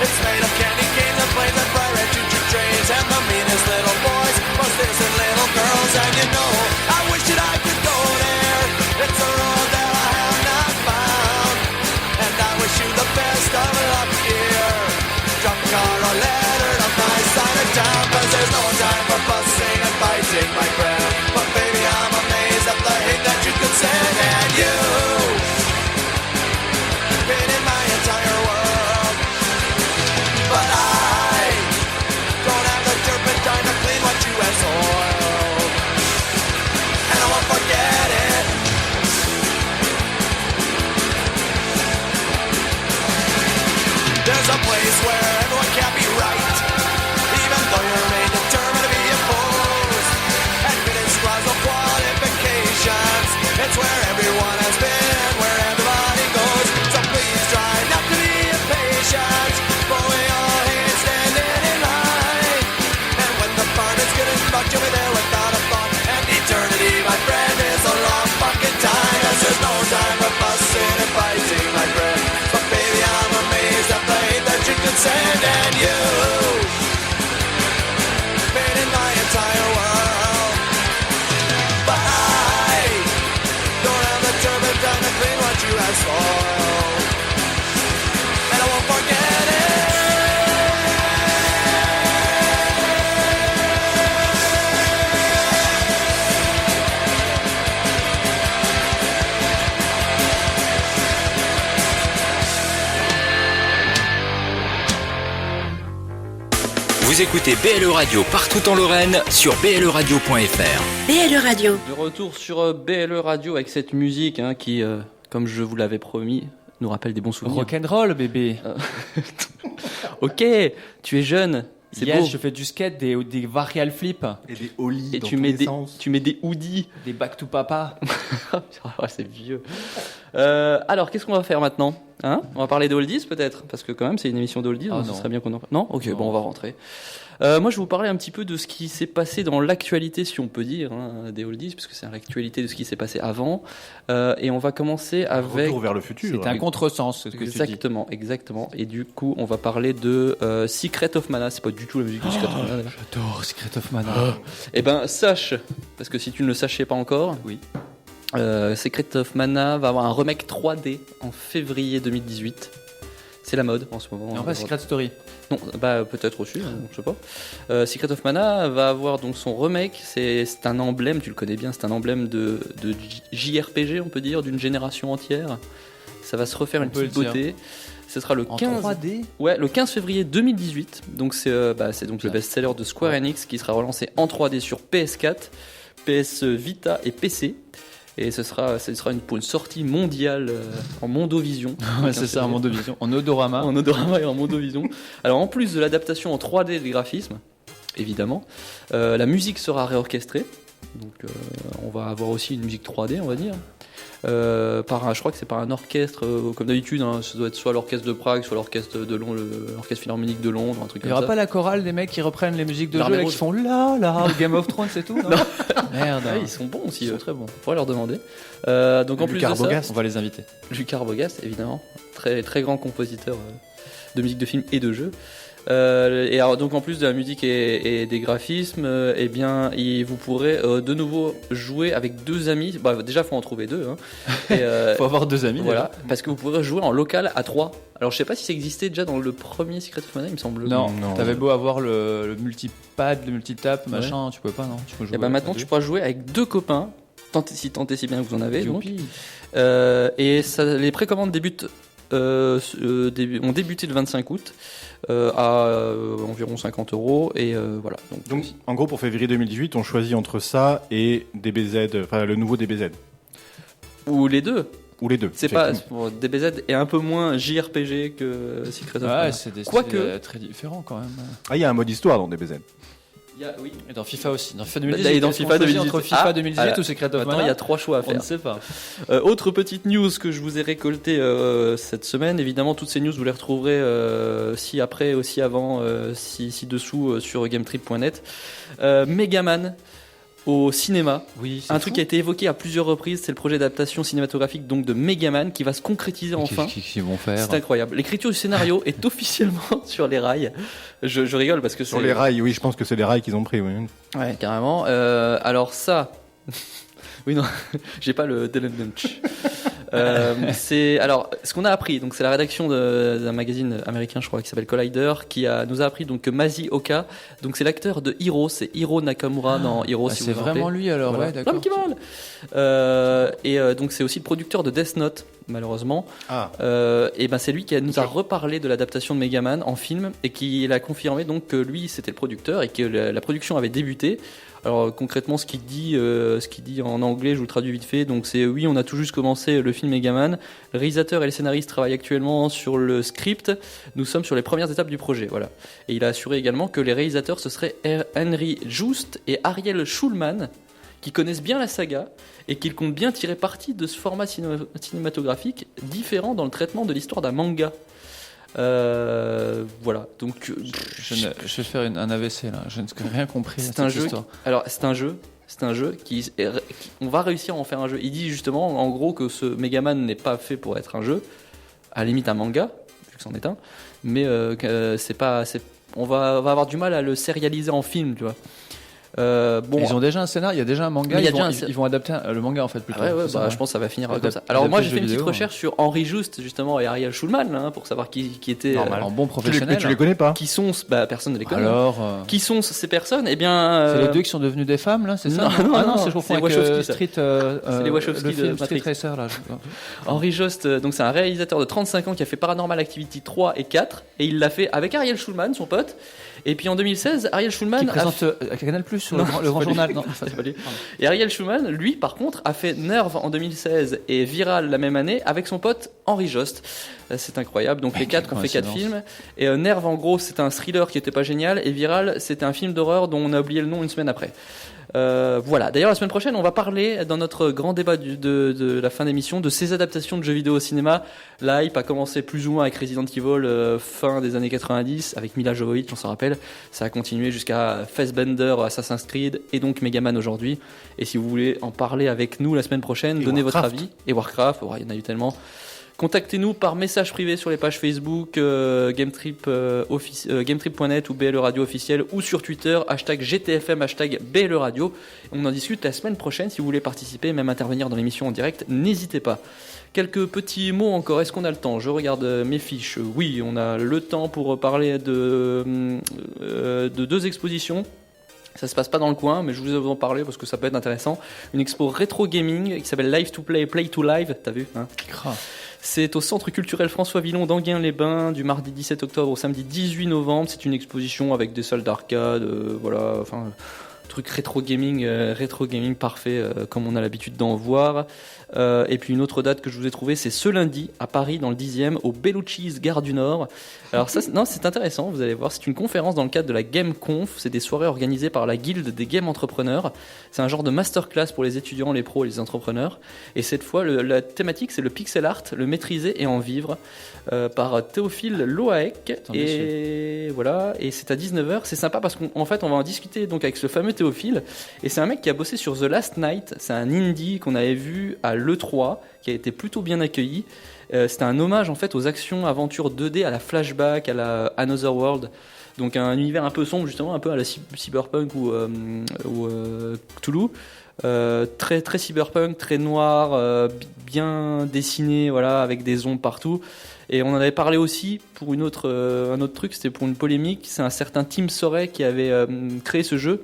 It's made of candy canes and planes and bright red choo-choo trains and the meanest little boys, most innocent little girls. And you know, I wish that I could go there. It's a road that I have not found. And I wish you the best of luck here. Drop a car or letter to my side of town, 'cause there's no time for fussing and fighting, my friend. But baby, I'm amazed at the hate that you could send. And you've been in my entire world, but I don't have the turpentine to clean what soil. And I won't forget it.
Vous écoutez BLE Radio partout en Lorraine sur bleradio.fr.
BLE Radio.
De retour sur BLE Radio avec cette musique qui, comme je vous l'avais promis, nous rappelle des bons souvenirs.
Rock'n'roll, bébé.
Ok, tu es jeune, c'est
Yes,
beau.
je fais du skate, des varial flip,
Et des ollies
Et
dans
tu
tous
mets
les
des,
sens.
tu mets des hoodies.
des back to papa.
Ah, c'est vieux. Alors, qu'est-ce qu'on va faire maintenant On va parler de oldies peut-être, parce que quand même c'est une émission d'oldies,
Ah,
donc ce
non.
serait bien qu'on en... Non Ok,
Non.
bon, on va rentrer. Moi, je vais vous parler un petit peu de ce qui s'est passé dans l'actualité, si on peut dire, des oldies, puisque c'est l'actualité de ce qui s'est passé avant. Et on va commencer avec...
Retour vers le futur.
C'est un contresens, ce que tu dis.
Exactement. Et du coup, on va parler de Secret of Mana. C'est pas du tout la musique de Secret of Mana. d'ailleurs.
J'adore Secret of Mana.
Eh ben, sache, parce que si tu ne le sachais pas encore,
Oui.
Secret of Mana va avoir un remake 3D en février 2018. C'est la mode en ce moment.
En fait, Secret Story.
Non, bah peut-être aussi, je sais pas. Secret of Mana va avoir donc son remake. C'est un emblème, tu le connais bien, c'est un emblème de JRPG, on peut dire, d'une génération entière. Ça va se refaire
On
une
peut
petite
le dire.
beauté. Ce sera le
En
15.
3D.
Ouais, le 15 février 2018. Donc c'est donc le best-seller de Square Enix qui sera relancé en 3D sur PS4, PS Vita et PC. Et ce sera pour une sortie mondiale en Mondovision.
Ouais, c'est ça, un Mondovision. En odorama.
En odorama et en Mondovision. Alors en plus de l'adaptation en 3D des graphismes, évidemment, la musique sera réorchestrée. Donc on va avoir aussi une musique 3D, on va dire. Je crois que c'est par un orchestre, comme d'habitude, ça doit être soit l'orchestre de Prague, soit l'orchestre de Londres, l'orchestre philharmonique de Londres, un truc
Il
comme
n'y aura
ça.
pas la chorale des mecs qui reprennent les musiques de
L'armée
jeu là,
rouge.
qui font là là Game of Thrones c'est tout non Merde.
Ah, ils sont bons aussi,
Ils sont
très bons. Faudrait leur demander. Donc en plus
Lucas
de ça,
Arbogast.
On va les inviter.
Lucas Arbogast, évidemment, très très grand compositeur de musique de film et de jeux. Et alors, donc en plus de la musique et des graphismes, eh bien, vous pourrez de nouveau jouer avec deux amis. Bah, déjà, faut en trouver deux. Et,
Faut avoir deux amis.
voilà, parce que vous pourrez jouer en local à 3. Alors, je sais pas si ça existait déjà dans le premier Secret of Mana, il me semble.
Non,
Non.
t'avais beau avoir le multipad, le multitap, machin, tu pouvais pas, non. Tu peux jouer
Et ben maintenant,
à deux.
tu pourras jouer avec deux copains, tant et si bien que vous en avez. Donc.
Youpi.
Et les précommandes débutent, ont débuté le 25 août à environ 50 €. Et voilà.
Donc, en gros, pour février 2018, on choisit entre ça et DBZ, enfin le nouveau DBZ.
Ou les deux.
Ou les deux.
C'est pas bon, DBZ est un peu moins JRPG que Secret of Mana.
Ouais, c'est des styles
Quoique-
très différents quand même.
Ah, il y a un mode histoire dans DBZ.
Oui.
Et dans FIFA aussi. Dans FIFA
Bah,
2018.
et dans
est-ce qu'on
FIFA
choisit
2018.
entre FIFA
Ah,
2018
voilà.
ou Secret of
Maintenant,
Mana
il y a 3 choix à
On ne
faire.
sait pas.
Autre petite news que je vous ai récoltée cette semaine. Évidemment, toutes ces news, vous les retrouverez si après, aussi avant, si dessous sur gametrip.net. Megaman au cinéma.
Oui,
Un truc qui a été évoqué à plusieurs reprises, c'est le projet d'adaptation cinématographique donc de Megaman qui va se concrétiser enfin.
Qu'est-ce qu'ils vont faire
C'est incroyable. L'écriture du scénario est officiellement sur les rails. Je rigole parce que
Sur
c'est...
les rails, oui, je pense que c'est les rails qu'ils ont pris. Oui.
Ouais, carrément. Alors ça... oui, non, j'ai pas le Dylan Lynch. C'est alors ce qu'on a appris. Donc c'est la rédaction d'un magazine américain, je crois, qui s'appelle Collider, qui nous a appris donc que Masi Oka, donc c'est l'acteur de Hiro, c'est Hiro Nakamura dans Hiro.
Ah,
si
c'est
vous vous rappelez.
vraiment lui alors,
Voilà.
ouais, d'accord.
L'homme qui vole. Et donc c'est aussi le producteur de Death Note, malheureusement.
Ah,
Et ben c'est lui qui nous a reparlé de l'adaptation de Megaman en film et qui a confirmé donc que lui c'était le producteur et que la production avait débuté. Alors concrètement ce qu'il dit en anglais, je vous le traduis vite fait. Donc c'est oui, on a tout juste commencé le film Megaman. Le réalisateur et le scénariste travaillent actuellement sur le script. Nous sommes sur les premières étapes du projet, voilà. Et il a assuré également que les réalisateurs ce seraient Henry Joost et Ariel Schulman, qui connaissent bien la saga et qui comptent bien tirer parti de ce format cinématographique différent dans le traitement de l'histoire d'un manga. Voilà, donc
Je vais faire un AVC là, je n'ai rien compris à
c'est
cette
un jeu.
histoire.
Alors c'est un jeu on va réussir à en faire un jeu. Il dit justement en gros que ce Megaman n'est pas fait pour être un jeu, à la limite un manga vu que c'en est un, mais on va avoir du mal à le sérialiser en film, tu vois. Bon,
Ils ont déjà un scénar, il y a déjà un manga.
Mais il y a
Ils
déjà
vont adapter le manga en fait plutôt.
ouais,
C'est ça,
je pense que ça va finir comme ça.
Adapter
Alors moi
le
j'ai
jeu
fait une petite
vidéo,
recherche sur Henri Just justement et Ariel Schulman hein, pour savoir qui était
En bon
Mais
professionnel.
tu les connais pas?
qui sont personne ne les connaît.
Alors,
Qui sont ces personnes? Eh bien
c'est les deux qui sont devenus des femmes là, c'est ça?
Non,
c'est je
c'est
confonds
les
avec
Wachowski, ça.
Street.
C'est les Wachowski
le
de
film Street
Matrix.
Racer là.
Henri Jost, donc c'est un réalisateur de 35 ans qui a fait Paranormal Activity 3 et 4 et il l'a fait avec Ariel Schulman, son pote. Et puis en 2016, Ariel Schulman
Qui
a
présente Canal Plus sur
Non,
le grand
c'est pas
journal.
lui.
Non,
C'est pas lui. Et Ariel Schulman, lui, par contre, a fait Nerve en 2016 et Viral la même année avec son pote Henri Jost. C'est incroyable. Donc les quatre ont fait 4 films. Et Nerve, en gros, c'était un thriller qui était pas génial. Et Viral, c'était un film d'horreur dont on a oublié le nom une semaine après. Voilà. D'ailleurs, la semaine prochaine, on va parler dans notre grand débat de la fin d'émission de ces adaptations de jeux vidéo au cinéma. La hype a commencé plus ou moins avec Resident Evil fin des années 90 avec Mila Jovovich, on s'en rappelle. Ça a continué jusqu'à Fassbender, Assassin's Creed et donc Megaman aujourd'hui. Et si vous voulez en parler avec nous la semaine prochaine,
Et
donnez votre
Warcraft.
avis. Et Warcraft, il y en a eu tellement. Contactez-nous par message privé sur les pages Facebook, gametrip.net ou BLE Radio officiel ou sur Twitter, #GTFM, #BLE Radio. On en discute la semaine prochaine. Si vous voulez participer, même intervenir dans l'émission en direct, n'hésitez pas. Quelques petits mots encore. Est-ce qu'on a le temps? Je regarde mes fiches. Oui, on a le temps pour parler de 2 expositions. Ça se passe pas dans le coin, mais je vous en parler parce que ça peut être intéressant. Une expo rétro gaming qui s'appelle Live to Play, Play to Live. T'as vu hein? C'est au Centre culturel François Villon d'Enghien-les-Bains du mardi 17 octobre au samedi 18 novembre. C'est une exposition avec des salles d'arcade, voilà, enfin truc rétro gaming parfait comme on a l'habitude d'en voir. Et puis une autre date que je vous ai trouvée, c'est ce lundi à Paris dans le 10e au Bellucci's Gare du Nord. Alors ça, c'est intéressant, vous allez voir, c'est une conférence dans le cadre de la Game Conf, c'est des soirées organisées par la Guilde des Game Entrepreneurs. C'est un genre de masterclass pour les étudiants, les pros et les entrepreneurs. Et cette fois, la thématique, c'est le pixel art, le maîtriser et en vivre, par Théophile Loaek. Et voilà, et c'est à 19h. C'est sympa parce qu'en fait, on va en discuter donc avec ce fameux Théophile. Et c'est un mec qui a bossé sur The Last Night. C'est un indie qu'on avait vu à l'E3, qui a été plutôt bien accueilli. C'était un hommage en fait aux actions aventures 2D, à la Flashback, à la Another World. Donc un univers un peu sombre justement, un peu à la Cyberpunk ou Cthulhu. Très très cyberpunk, très noir, bien dessiné, voilà, avec des ombres partout. Et on en avait parlé aussi pour un autre truc, c'était pour une polémique. C'est un certain Tim Soray qui avait créé ce jeu.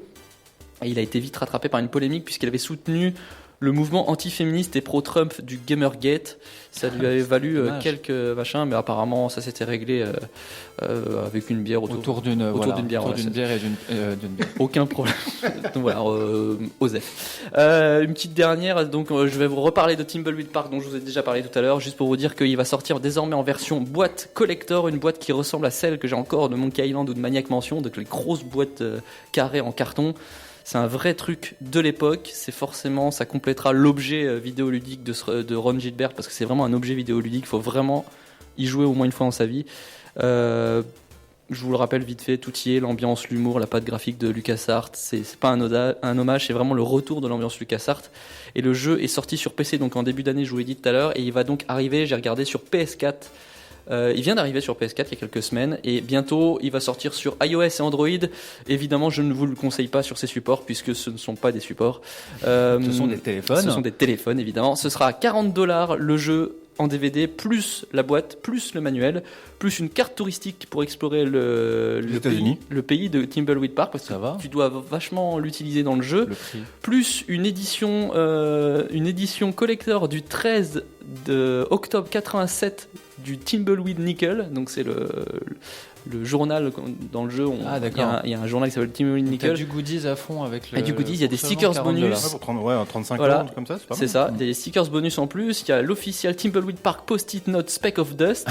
Et il a été vite rattrapé par une polémique puisqu'il avait soutenu le mouvement anti-féministe et pro-Trump du Gamergate. Ça lui avait valu quelques machins, mais apparemment ça s'était réglé avec une bière autour d'une bière.
Autour d'une bière et d'une bière.
Aucun problème. Donc voilà, Osef. Une petite dernière, donc je vais vous reparler de Thimbleweed Park dont je vous ai déjà parlé tout à l'heure, juste pour vous dire qu'il va sortir désormais en version boîte collector, une boîte qui ressemble à celle que j'ai encore de Monkey Island ou de Maniac Mansion, donc les grosses boîtes carrées en carton. C'est un vrai truc de l'époque, ça complétera l'objet vidéoludique de Ron Gilbert, parce que c'est vraiment un objet vidéoludique, il faut vraiment y jouer au moins une fois dans sa vie. Je vous le rappelle vite fait, tout y est, l'ambiance, l'humour, la patte graphique de LucasArts, c'est pas un hommage, c'est vraiment le retour de l'ambiance LucasArts. Et le jeu est sorti sur PC, donc en début d'année, je vous l'ai dit tout à l'heure, et il va donc arriver, j'ai regardé, sur PS4. Il vient d'arriver sur PS4 il y a quelques semaines et bientôt il va sortir sur iOS et Android. Évidemment, je ne vous le conseille pas sur ces supports puisque ce ne sont pas des supports.
Ce sont des téléphones.
Ce sont des téléphones, évidemment. Ce sera à $40 le jeu en DVD, plus la boîte, plus le manuel, plus une carte touristique pour explorer le pays de Thimbleweed Park, parce que tu dois vachement l'utiliser dans le jeu, plus une édition collector du 13 octobre 87 du Thimbleweed Nickel, donc c'est le journal dans le jeu. Il y a un journal qui s'appelle Thimbleweed Nickel.
Il y a du goodies à fond avec le.
Et du goodies, il y a des stickers bonus.
Ouais, 35
voilà.
€, comme ça, c'est pas mal.
C'est ça, des stickers bonus en plus. Il y a l'official Thimbleweed Park Post-it Note Speck of Dust.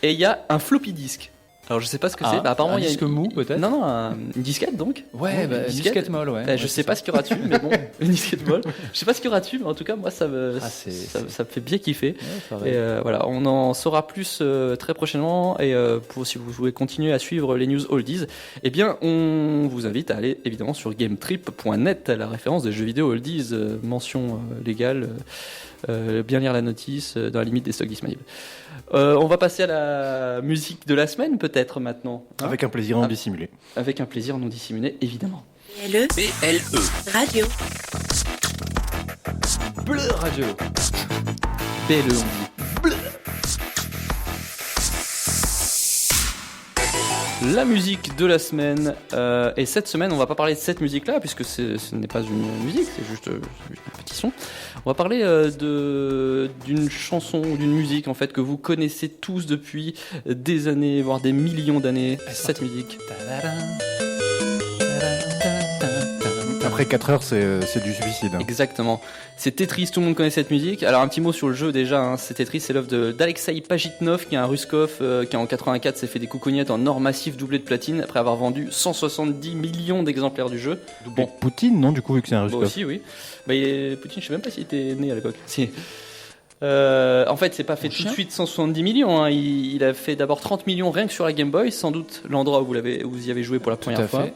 Et il y a un floppy disk. Alors je sais pas ce que c'est. Apparemment,
un disque mou peut-être.
Non, une disquette donc.
Ouais, une disquette molle, ouais.
Je sais pas ce qu'il y aura dessus, mais bon, une disquette molle. Je sais pas ce qu'il y aura dessus, mais en tout cas moi ça me fait bien kiffer. Ouais, et voilà, on en saura plus très prochainement. Et si vous voulez continuer à suivre les news oldies, eh bien on vous invite à aller évidemment sur gametrip.net, la référence des jeux vidéo oldies, mention légale. Bien lire la notice dans la limite des stocks disponibles. On va passer à la musique de la semaine peut-être maintenant.
Avec un plaisir non dissimulé.
Avec un plaisir non dissimulé, évidemment.
BLE
BLE.
Radio.
Bleu Radio. BLE, on dit. La musique de la semaine. Et cette semaine, on va pas parler de cette musique-là, puisque ce n'est pas une musique, c'est juste un petit son. On va parler d'une chanson, d'une musique en fait que vous connaissez tous depuis des années, voire des millions d'années. Cette musique.
Après 4 heures, c'est du suicide.
Exactement. C'est Tetris, tout le monde connaît cette musique. Alors un petit mot sur le jeu déjà, hein. C'est Tetris, c'est l'œuvre d'Alexei Pajitnov, qui est un Ruskov qui en 84 s'est fait des coucougnettes en or massif doublé de platine après avoir vendu 170 millions d'exemplaires du jeu.
Bon, Poutine, non, du coup, vu que c'est un Ruskov.
Aussi, oui. Poutine, je sais même pas s'il était né à l'époque. Si. En fait, c'est pas fait tout de suite 170 millions. Hein. Il a fait d'abord 30 millions rien que sur la Game Boy, sans doute l'endroit où vous y avez joué pour la première fois.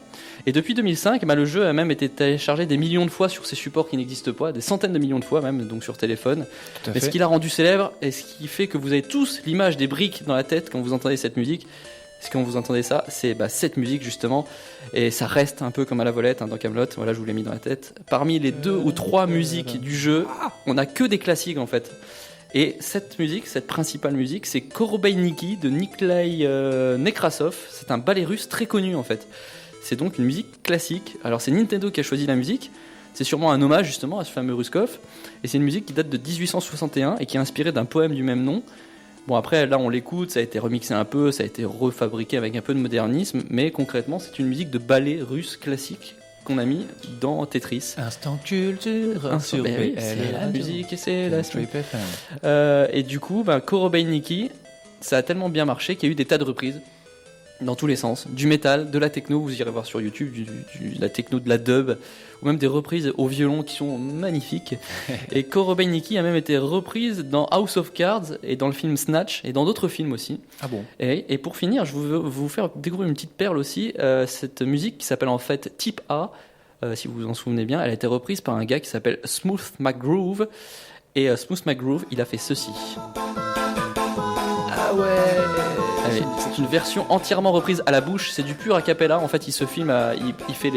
Et depuis 2005, le jeu a même été téléchargé des millions de fois sur ces supports qui n'existent pas, des centaines de millions de fois même, donc sur téléphone. Mais ce qui l'a rendu célèbre, et ce qui fait que vous avez tous l'image des briques dans la tête quand vous entendez cette musique, quand vous entendez ça, c'est cette musique justement, et ça reste un peu comme à la volette dans Kaamelott. Voilà, je vous l'ai mis dans la tête. Parmi les 2 ou 3 musiques du jeu, on n'a que des classiques en fait. Et cette musique, cette principale musique, c'est Korobeiniki de Nikolai Nekrasov. C'est un ballet russe très connu en fait. C'est donc une musique classique. Alors c'est Nintendo qui a choisi la musique. C'est sûrement un hommage justement à ce fameux Ruskov. Et c'est une musique qui date de 1861 et qui est inspirée d'un poème du même nom. Bon après là on l'écoute, ça a été remixé un peu, ça a été refabriqué avec un peu de modernisme, mais concrètement c'est une musique de ballet russe classique qu'on a mis dans Tetris.
Instant culture sur
oui, c'est la musique et c'est la street. Et du coup, Korobeiniki, ça a tellement bien marché qu'il y a eu des tas de reprises dans tous les sens, du métal, de la techno, vous irez voir sur YouTube, de la techno, de la dub, ou même des reprises au violon qui sont magnifiques. Et Korobeiniki a même été reprise dans House of Cards et dans le film Snatch et dans d'autres films aussi.
Ah bon.
Et pour finir, je veux vous faire découvrir une petite perle aussi, cette musique qui s'appelle en fait Type A, si vous vous en souvenez bien, elle a été reprise par un gars qui s'appelle Smooth McGroove, et Smooth McGroove, il a fait ceci.
Ah ouais.
Allez, c'est une version entièrement reprise à la bouche, c'est du pur a cappella. En fait, il se filme, il fait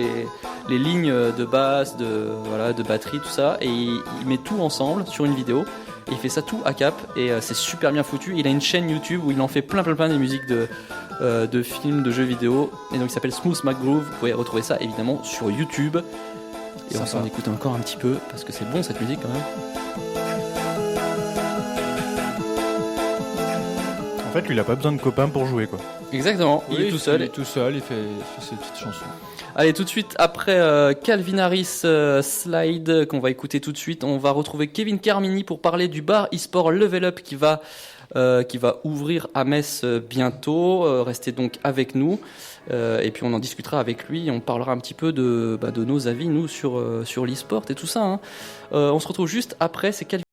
les lignes de basse, de batterie, tout ça, et il met tout ensemble sur une vidéo. Et il fait ça tout à cap, et c'est super bien foutu. Il a une chaîne YouTube où il en fait plein des musiques de films, de jeux vidéo. Et donc il s'appelle Smooth McGroove. Vous pouvez retrouver ça évidemment sur YouTube. Et on s'en écoute encore un petit peu parce que c'est bon cette musique quand même.
En fait, lui, il a pas besoin de copains pour jouer, quoi.
Exactement, il est tout seul.
Il est tout seul, il fait ses petites chansons.
Allez, tout de suite, après Calvin Harris Slide, qu'on va écouter tout de suite, on va retrouver Kevin Carmini pour parler du bar e-sport Level Up qui va ouvrir à Metz bientôt. Restez donc avec nous. Et puis on en discutera avec lui. On parlera un petit peu de nos avis, nous, sur l'e-sport et tout ça. Hein. On se retrouve juste après, c'est Calvin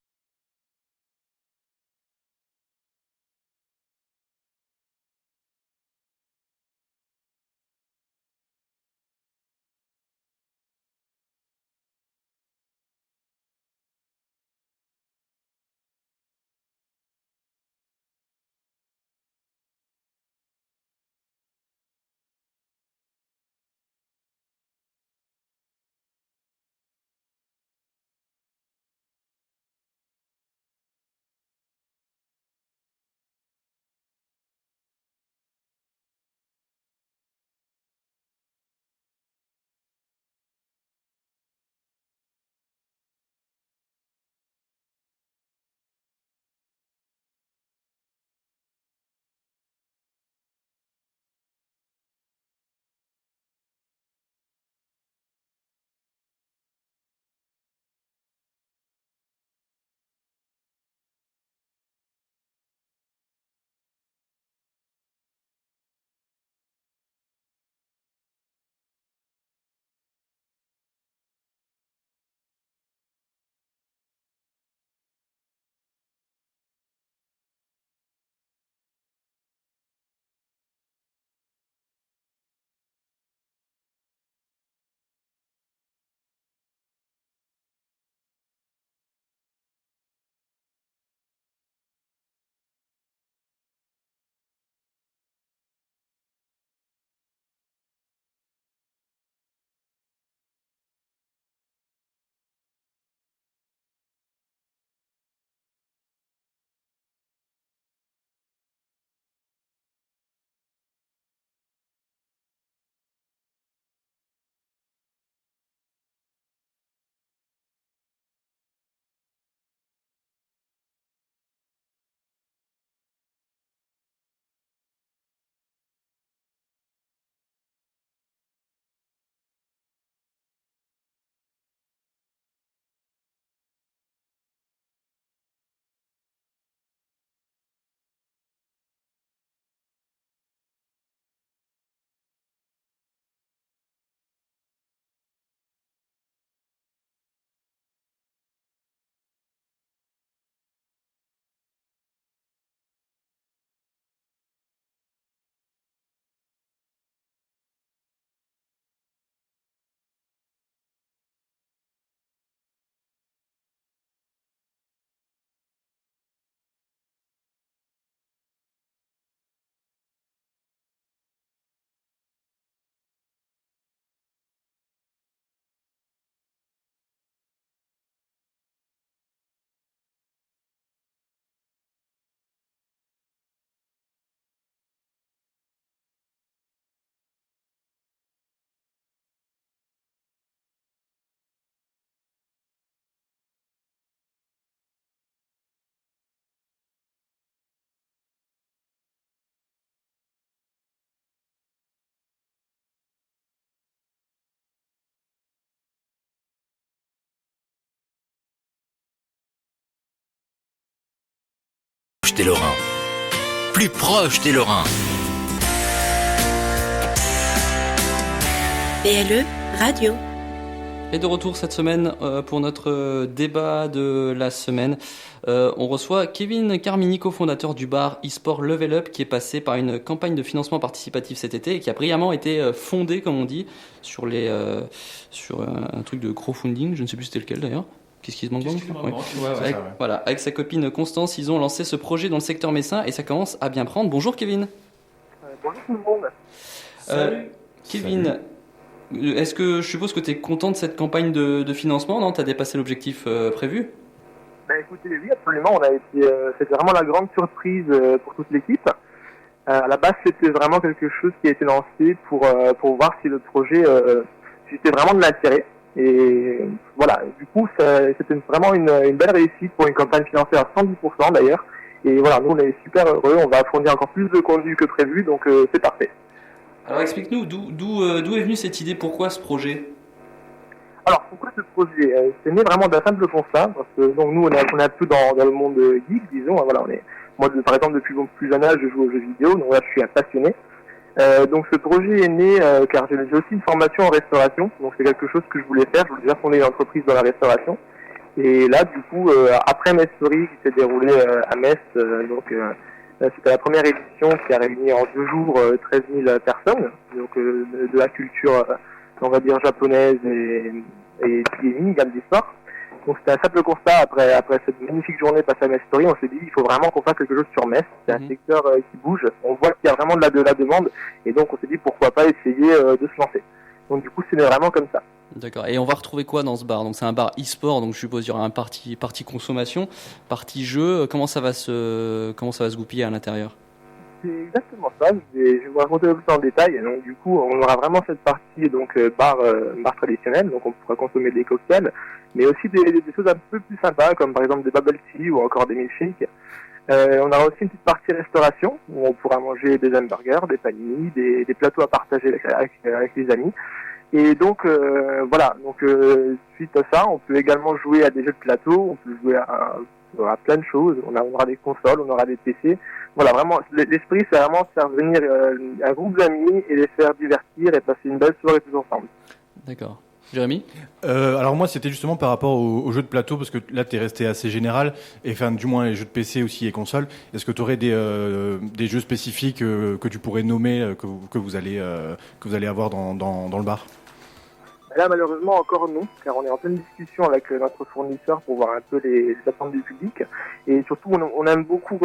proche des Lorrains. Plus proche des Lorrains.
BLE Radio.
Et de retour cette semaine pour notre débat de la semaine. On reçoit Kevin Carmini, cofondateur du bar e-sport Level Up, qui est passé par une campagne de financement participatif cet été et qui a brillamment été fondé, comme on dit, sur un truc de crowdfunding. Je ne sais plus c'était lequel d'ailleurs. Qu'est-ce qui se manque? Ouais. Voilà, avec sa copine Constance, ils ont lancé ce projet dans le secteur messin et ça commence à bien prendre. Bonjour Kevin.
Bonjour tout le monde.
Salut. Kevin. Est-ce que je suppose que tu es content de cette campagne de financement, non? Tu as dépassé l'objectif prévu?
Écoutez, oui, absolument. C'était vraiment la grande surprise pour toute l'équipe. À la base, c'était vraiment quelque chose qui a été lancé pour voir si le projet suscitait vraiment de l'intérêt. Et voilà, du coup, c'était vraiment une belle réussite pour une campagne financée à 110% d'ailleurs. Et voilà, nous on est super heureux. On va fournir encore plus de contenu que prévu, donc c'est parfait.
Alors explique-nous, d'où est venue cette idée, pourquoi ce projet?
Alors pourquoi ce projet? C'est né vraiment d'un simple constat, parce que donc nous on est un peu dans le monde geek, disons. Voilà, moi par exemple depuis mon plus jeune âge je joue aux jeux vidéo, donc là je suis un passionné. Donc ce projet est né car j'ai aussi une formation en restauration, donc c'est quelque chose que je voulais faire. Je voulais déjà fonder une entreprise dans la restauration. Et là du coup après Metz Story qui s'est déroulé à Metz, c'était la première édition qui a réuni en 2 jours 13 000 personnes, donc de la culture, on va dire, japonaise et gaming, gamme d'histoire. Donc c'était un simple constat après cette magnifique journée passée à Metz Story, on s'est dit il faut vraiment qu'on fasse quelque chose sur Metz. C'est un secteur qui bouge, on voit qu'il y a vraiment de la demande, et donc on s'est dit pourquoi pas essayer de se lancer. Donc du coup c'est vraiment comme ça.
D'accord. Et on va retrouver quoi dans ce bar? Donc c'est un bar e-sport, donc je suppose il y aura un partie consommation, partie jeu. Comment ça va se goupiller à l'intérieur?
C'est exactement ça. Je vais vous raconter un peu plus en détail. Donc du coup, on aura vraiment cette partie bar traditionnel, donc on pourra consommer des cocktails, mais aussi des choses un peu plus sympas, comme par exemple des bubble tea ou encore des milkshakes. On aura aussi une petite partie restauration où on pourra manger des hamburgers, des panini, des plateaux à partager avec les amis. Et donc voilà, suite à ça, on peut également jouer à des jeux de plateau, on peut jouer à plein de choses, on aura des consoles, on aura des PC. Voilà, vraiment, l'esprit c'est vraiment faire venir un groupe d'amis et les faire divertir et passer une belle soirée tous ensemble.
D'accord. Jérémy?
Alors moi c'était justement par rapport aux jeux de plateau, parce que là t'es resté assez général, et enfin du moins les jeux de PC aussi et consoles. Est-ce que tu aurais des jeux spécifiques que tu pourrais nommer, que vous allez avoir dans le bar?
Là malheureusement encore non, car on est en pleine discussion avec notre fournisseur pour voir un peu les attentes du public, et surtout on aime beaucoup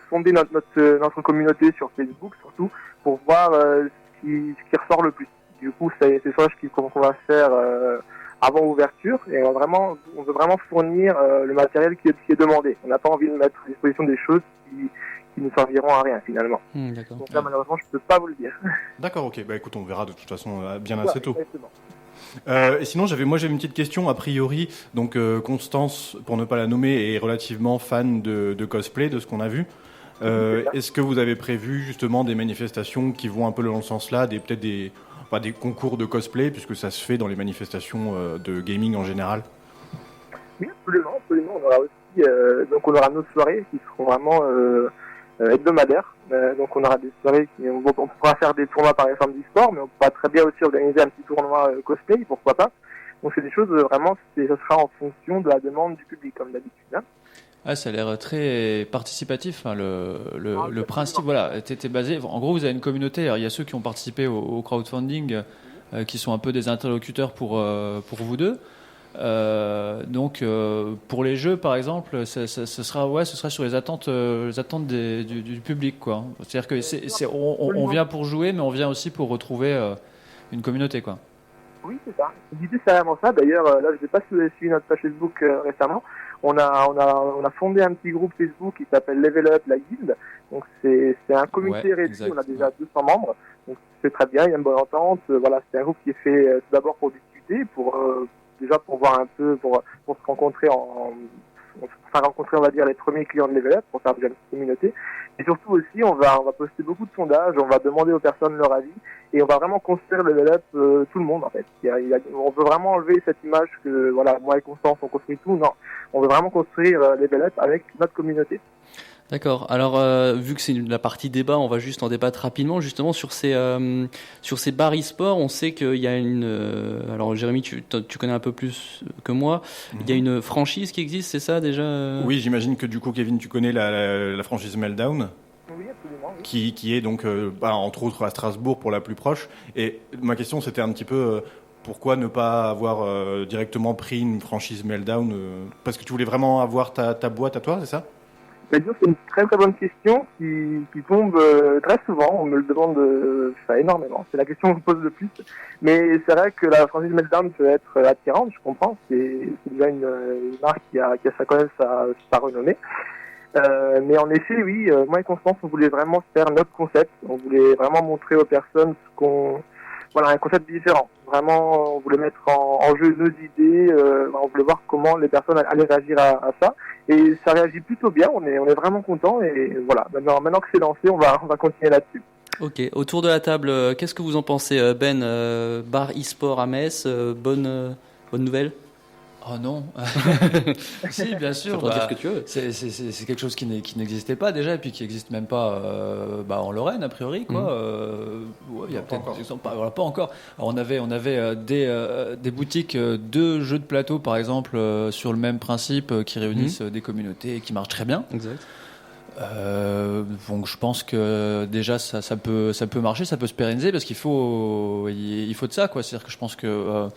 sonder notre communauté sur Facebook surtout pour voir ce qui ressort le plus. Du coup c'est ça qu'on va faire avant ouverture, et on veut vraiment fournir le matériel qui est demandé. On n'a pas envie de mettre à disposition des choses qui ne serviront à rien finalement. Donc là malheureusement je peux pas vous le dire.
D'accord, ok, bah écoute, on verra de toute façon bien assez tôt. Et sinon j'avais une petite question a priori. Donc Constance, pour ne pas la nommer, est relativement fan de cosplay, de ce qu'on a vu. Est-ce que vous avez prévu justement des manifestations qui vont un peu dans le sens là, peut-être des concours de cosplay, puisque ça se fait dans les manifestations de gaming en général?
Oui, absolument. On aura aussi on aura nos soirées qui seront vraiment hebdomadaires. Donc on aura des soirées on pourra faire des tournois par exemple d'e-sport, mais on pourra très bien aussi organiser un petit tournoi cosplay, pourquoi pas. Donc c'est des choses vraiment, ça sera en fonction de la demande du public comme d'habitude. Hein.
Ah, ça a l'air très participatif, hein, le principe. Voilà, t'es basé. En gros, vous avez une communauté. Alors, il y a ceux qui ont participé au crowdfunding, qui sont un peu des interlocuteurs pour vous deux. Donc, pour les jeux, par exemple, ce sera sur les attentes du public, quoi. C'est-à-dire que on vient pour jouer, mais on vient aussi pour retrouver une communauté, quoi.
Oui, c'est ça. L'idée, c'est vraiment ça. D'ailleurs, là, je ne sais pas si vous avez suivi notre page Facebook récemment. On a fondé un petit groupe Facebook qui s'appelle Level Up, la guilde. Donc, c'est un comité réduit. Exact. On a déjà 200 membres. Donc, c'est très bien. Il y a une bonne entente. Voilà, c'est un groupe qui est fait tout d'abord pour discuter, déjà pour voir un peu, pour se rencontrer faire rencontrer, on va dire, les premiers clients de Level Up, pour faire déjà une petite communauté. Et surtout aussi, on va poster beaucoup de sondages, on va demander aux personnes leur avis, et on va vraiment construire Level Up tout le monde, en fait. On veut vraiment enlever cette image que, voilà, moi et Constance, on construit tout. Non, on veut vraiment construire Level Up avec notre communauté.
D'accord. Alors, vu que c'est la partie débat, on va juste en débattre rapidement. Justement, sur ces bars e-sport, on sait qu'il y a une... alors, Jérémy, tu connais un peu plus que moi. Il y a une franchise qui existe, c'est ça déjà
Oui, j'imagine que du coup, Kevin, tu connais la franchise Meltdown.
Oui, absolument. Oui.
Qui est donc, entre autres, à Strasbourg pour la plus proche. Et ma question, c'était un petit peu... pourquoi ne pas avoir directement pris une franchise Meltdown parce que tu voulais vraiment avoir ta boîte à toi, c'est ça?
C'est une très très bonne question qui tombe très souvent. On me le demande énormément. C'est la question qu'on me pose le plus. Mais c'est vrai que la franchise Meltdown peut être attirante, je comprends. C'est déjà une marque qui a sa connaisse, sa renommée. Mais en effet, oui, moi et Constance, on voulait vraiment faire notre concept. On voulait vraiment montrer aux personnes un concept différent. Vraiment, on voulait mettre en jeu nos idées, on voulait voir comment les personnes allaient réagir à ça. Et ça réagit plutôt bien, on est vraiment contents. Et voilà, maintenant que c'est lancé, on va continuer là-dessus.
Ok, autour de la table, qu'est-ce que vous en pensez, Ben? Bar e-sport à Metz, bonne nouvelle?
Oh non. Si, bien sûr.
Tu peux dire ce que tu veux.
C'est quelque chose qui n'existait pas déjà et puis qui n'existe même pas en Lorraine a priori quoi. Il y a peut-être pas encore. Alors, on avait des boutiques de jeux de plateau par exemple sur le même principe qui réunissent des communautés et qui marchent très bien.
Exact.
Donc je pense que déjà ça peut marcher, ça peut se pérenniser parce qu'il faut de ça quoi. C'est-à-dire que je pense que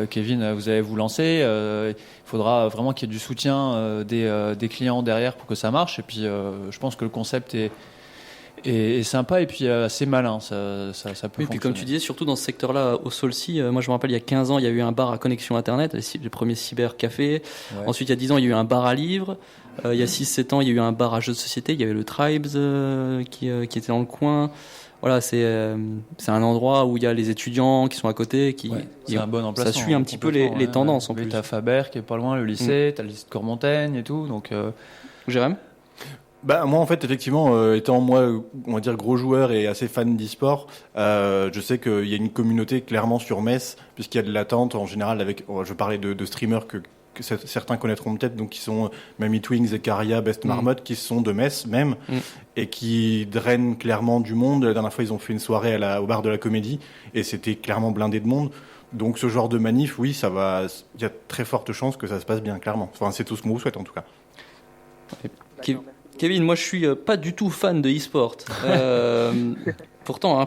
Kevin, vous allez vous lancer, il faudra vraiment qu'il y ait du soutien des clients derrière pour que ça marche. Et puis je pense que le concept est sympa et puis assez malin, ça peut fonctionner.
Et puis comme tu disais, surtout dans ce secteur-là, au Saulcy, moi je me rappelle il y a 15 ans, il y a eu un bar à connexion internet, les premiers cybercafés. Ouais. Ensuite il y a 10 ans, il y a eu un bar à livres. Il y a 6-7 ans, il y a eu un bar à jeux de société, il y avait le Tribes qui était dans le coin. Voilà, c'est un endroit où il y a les étudiants qui sont à côté,
c'est un bon emplacement.
Ça suit un petit peu les tendances en plus.
T'as Faber qui est pas loin, le lycée, t'as le lycée de Cormontaigne et tout, donc.
Jérôme?
Moi en fait effectivement étant moi on va dire gros joueur et assez fan d'e-sport, je sais qu'il y a une communauté clairement sur Metz puisqu'il y a de l'attente en général avec je parlais de streamers que certains connaîtront peut-être, donc qui sont Mamie Twings, Zekaria, Best Marmotte, qui sont de Metz même, et qui drainent clairement du monde. La dernière fois, ils ont fait une soirée au bar de la Comédie, et c'était clairement blindé de monde. Donc ce genre de manif, oui, ça va. Il y a très forte chance que ça se passe bien, clairement. Enfin, c'est tout ce qu'on vous souhaite en tout cas.
Kevin, moi je suis pas du tout fan de e-sport. Pourtant,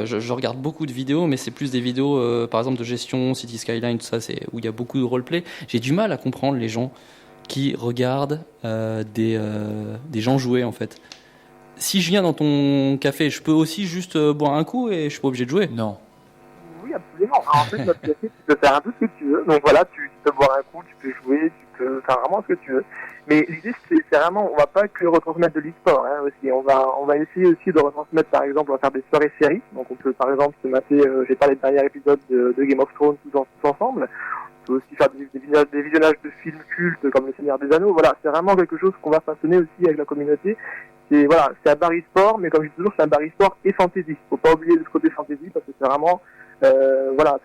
je regarde beaucoup de vidéos, mais c'est plus des vidéos, par exemple, de gestion, City Skyline, tout ça, où il y a beaucoup de roleplay. J'ai du mal à comprendre les gens qui regardent des gens jouer, en fait. Si je viens dans ton café, je peux aussi juste boire un coup et je suis pas obligé de jouer?
Non.
Oui, absolument. En fait, notre café, tu peux faire un peu ce que tu veux. Donc voilà, tu peux boire un coup, tu peux jouer, tu peux faire vraiment ce que tu veux. Mais l'idée, c'est vraiment, on va pas que retransmettre de l'e-sport, aussi. On va essayer aussi de retransmettre, par exemple, on va faire des soirées séries. Donc on peut, par exemple, se mater, j'ai parlé du dernier épisode de Game of Thrones tous ensemble. On peut aussi faire des visionnages de films cultes comme Le Seigneur des Anneaux. Voilà, c'est vraiment quelque chose qu'on va façonner aussi avec la communauté. C'est un bar e-sport, mais comme je dis toujours, c'est un bar e-sport et fantasy. Faut pas oublier ce côté fantasy parce que c'est vraiment, c'est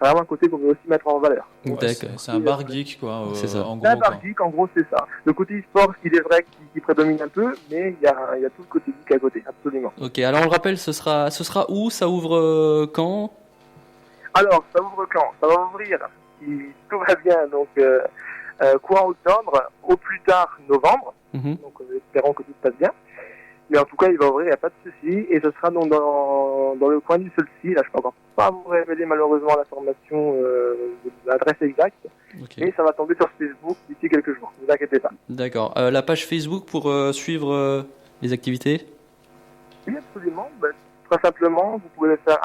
vraiment un côté qu'on veut aussi mettre en valeur.
C'est un bar geek, quoi.
C'est ça.
C'est un bar geek, en gros, c'est ça. Le côté e-sport, il est vrai qui prédomine un peu, mais il y a tout le côté geek à côté, absolument.
Ok, alors on le rappelle, ce sera où? Ça ouvre quand?
Alors, ça ouvre quand? Ça va ouvrir, si tout va bien, donc courant octobre, au plus tard novembre. Donc espérons que tout se passe bien. Mais en tout cas, il va ouvrir, il n'y a pas de souci. Et ce sera donc dans le coin du Saulcy. Là, je ne peux encore pas vous révéler malheureusement l'information de l'adresse exacte. Okay. Mais ça va tomber sur Facebook d'ici quelques jours. Ne vous inquiétez pas.
D'accord. La page Facebook pour suivre les activités?
Oui, absolument. Très simplement, vous pouvez faire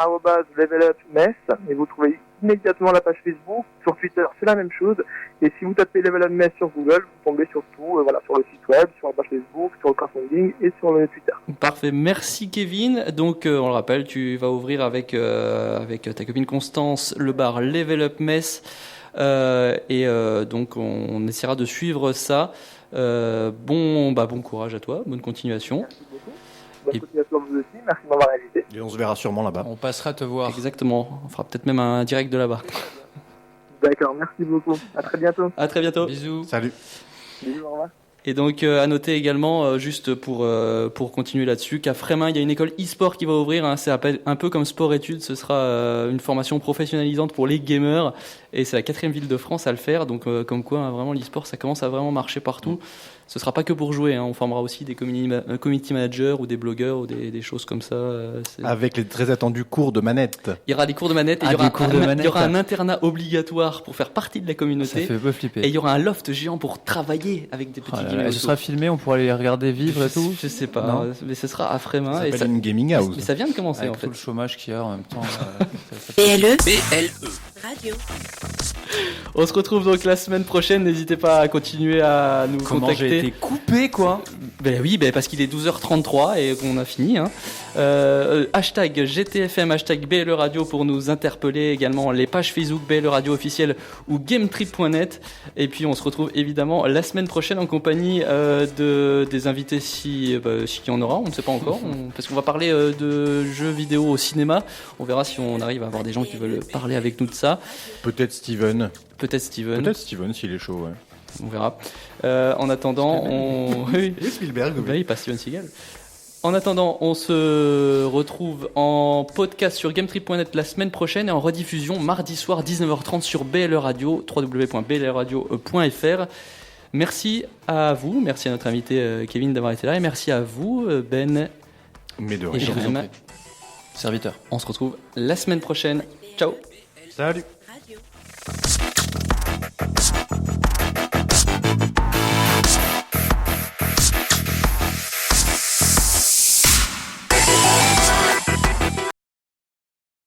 @levelupmetz et vous trouvez immédiatement la page Facebook. Sur Twitter, c'est la même chose. Et si vous tapez Level Up Metz sur Google, vous tombez sur tout, sur le site web, sur la page Facebook, sur le crowdfunding et sur le Twitter.
Parfait, merci Kevin. Donc, on le rappelle, tu vas ouvrir avec ta copine Constance le bar Level Up Metz. Donc, on essaiera de suivre ça. Bon courage à toi, bonne continuation.
Merci beaucoup. Bonne continuation à vous aussi, merci de m'avoir invité.
Et on se verra sûrement là-bas.
On passera te voir.
Exactement, on fera peut-être même un direct de là-bas.
D'accord, merci beaucoup. À très bientôt.
À très bientôt.
Bisous.
Salut.
Bisous, au revoir.
Et donc à noter également, juste pour continuer là-dessus, qu'à Frémin, il y a une école e-sport qui va ouvrir. Hein, c'est un peu comme sport-études, ce sera une formation professionnalisante pour les gamers. Et c'est la 4e ville de France à le faire. Donc comme quoi, hein, vraiment, l'e-sport, ça commence à vraiment marcher partout. Ce sera pas que pour jouer, hein, on formera aussi des community managers ou des blogueurs ou des choses comme ça.
Avec les très attendus cours de manette.
Il y aura des cours de manette et il y aura un internat obligatoire pour faire partie de la communauté.
Ça fait un peu flipper.
Et il y aura un loft géant pour travailler avec des petits gamers.
Ce sera filmé, on pourra les regarder vivre et tout.
Je sais pas, mais ce sera à Frémin.
Ça s'appelle une gaming house.
Mais ça vient de commencer
avec
en fait.
tout le chômage qu'il y a en même temps.
BLE
Radio.
On se retrouve donc la semaine prochaine. N'hésitez pas à continuer à nous contacter.
J'ai été coupé quoi.
Ben oui, parce qu'il est 12h33 et qu'on a fini. Hein. Hashtag GTFM, hashtag BLE Radio pour nous interpeller. Également les pages Facebook BLE Radio officielle ou gametrip.net. Et puis on se retrouve évidemment la semaine prochaine en compagnie des invités s'il y en aura. On ne sait pas encore. Parce qu'on va parler de jeux vidéo au cinéma. On verra si on arrive à avoir des gens qui veulent parler avec nous de ça.
Peut-être Steven.
Peut-être Steven
s'il est chaud. Ouais.
On verra. En attendant,
Et Spielberg.
Oui, pas Steven Seagal. En attendant, on se retrouve en podcast sur gametrip.net la semaine prochaine et en rediffusion mardi soir 19h30 sur BLE Radio, www.blradio.fr. Merci à vous, merci à notre invité Kevin d'avoir été là et merci à vous Ben
Mais de
et
rien.
Jérôme.
Serviteur.
On se retrouve la semaine prochaine. Ciao.
Salut.
Radio.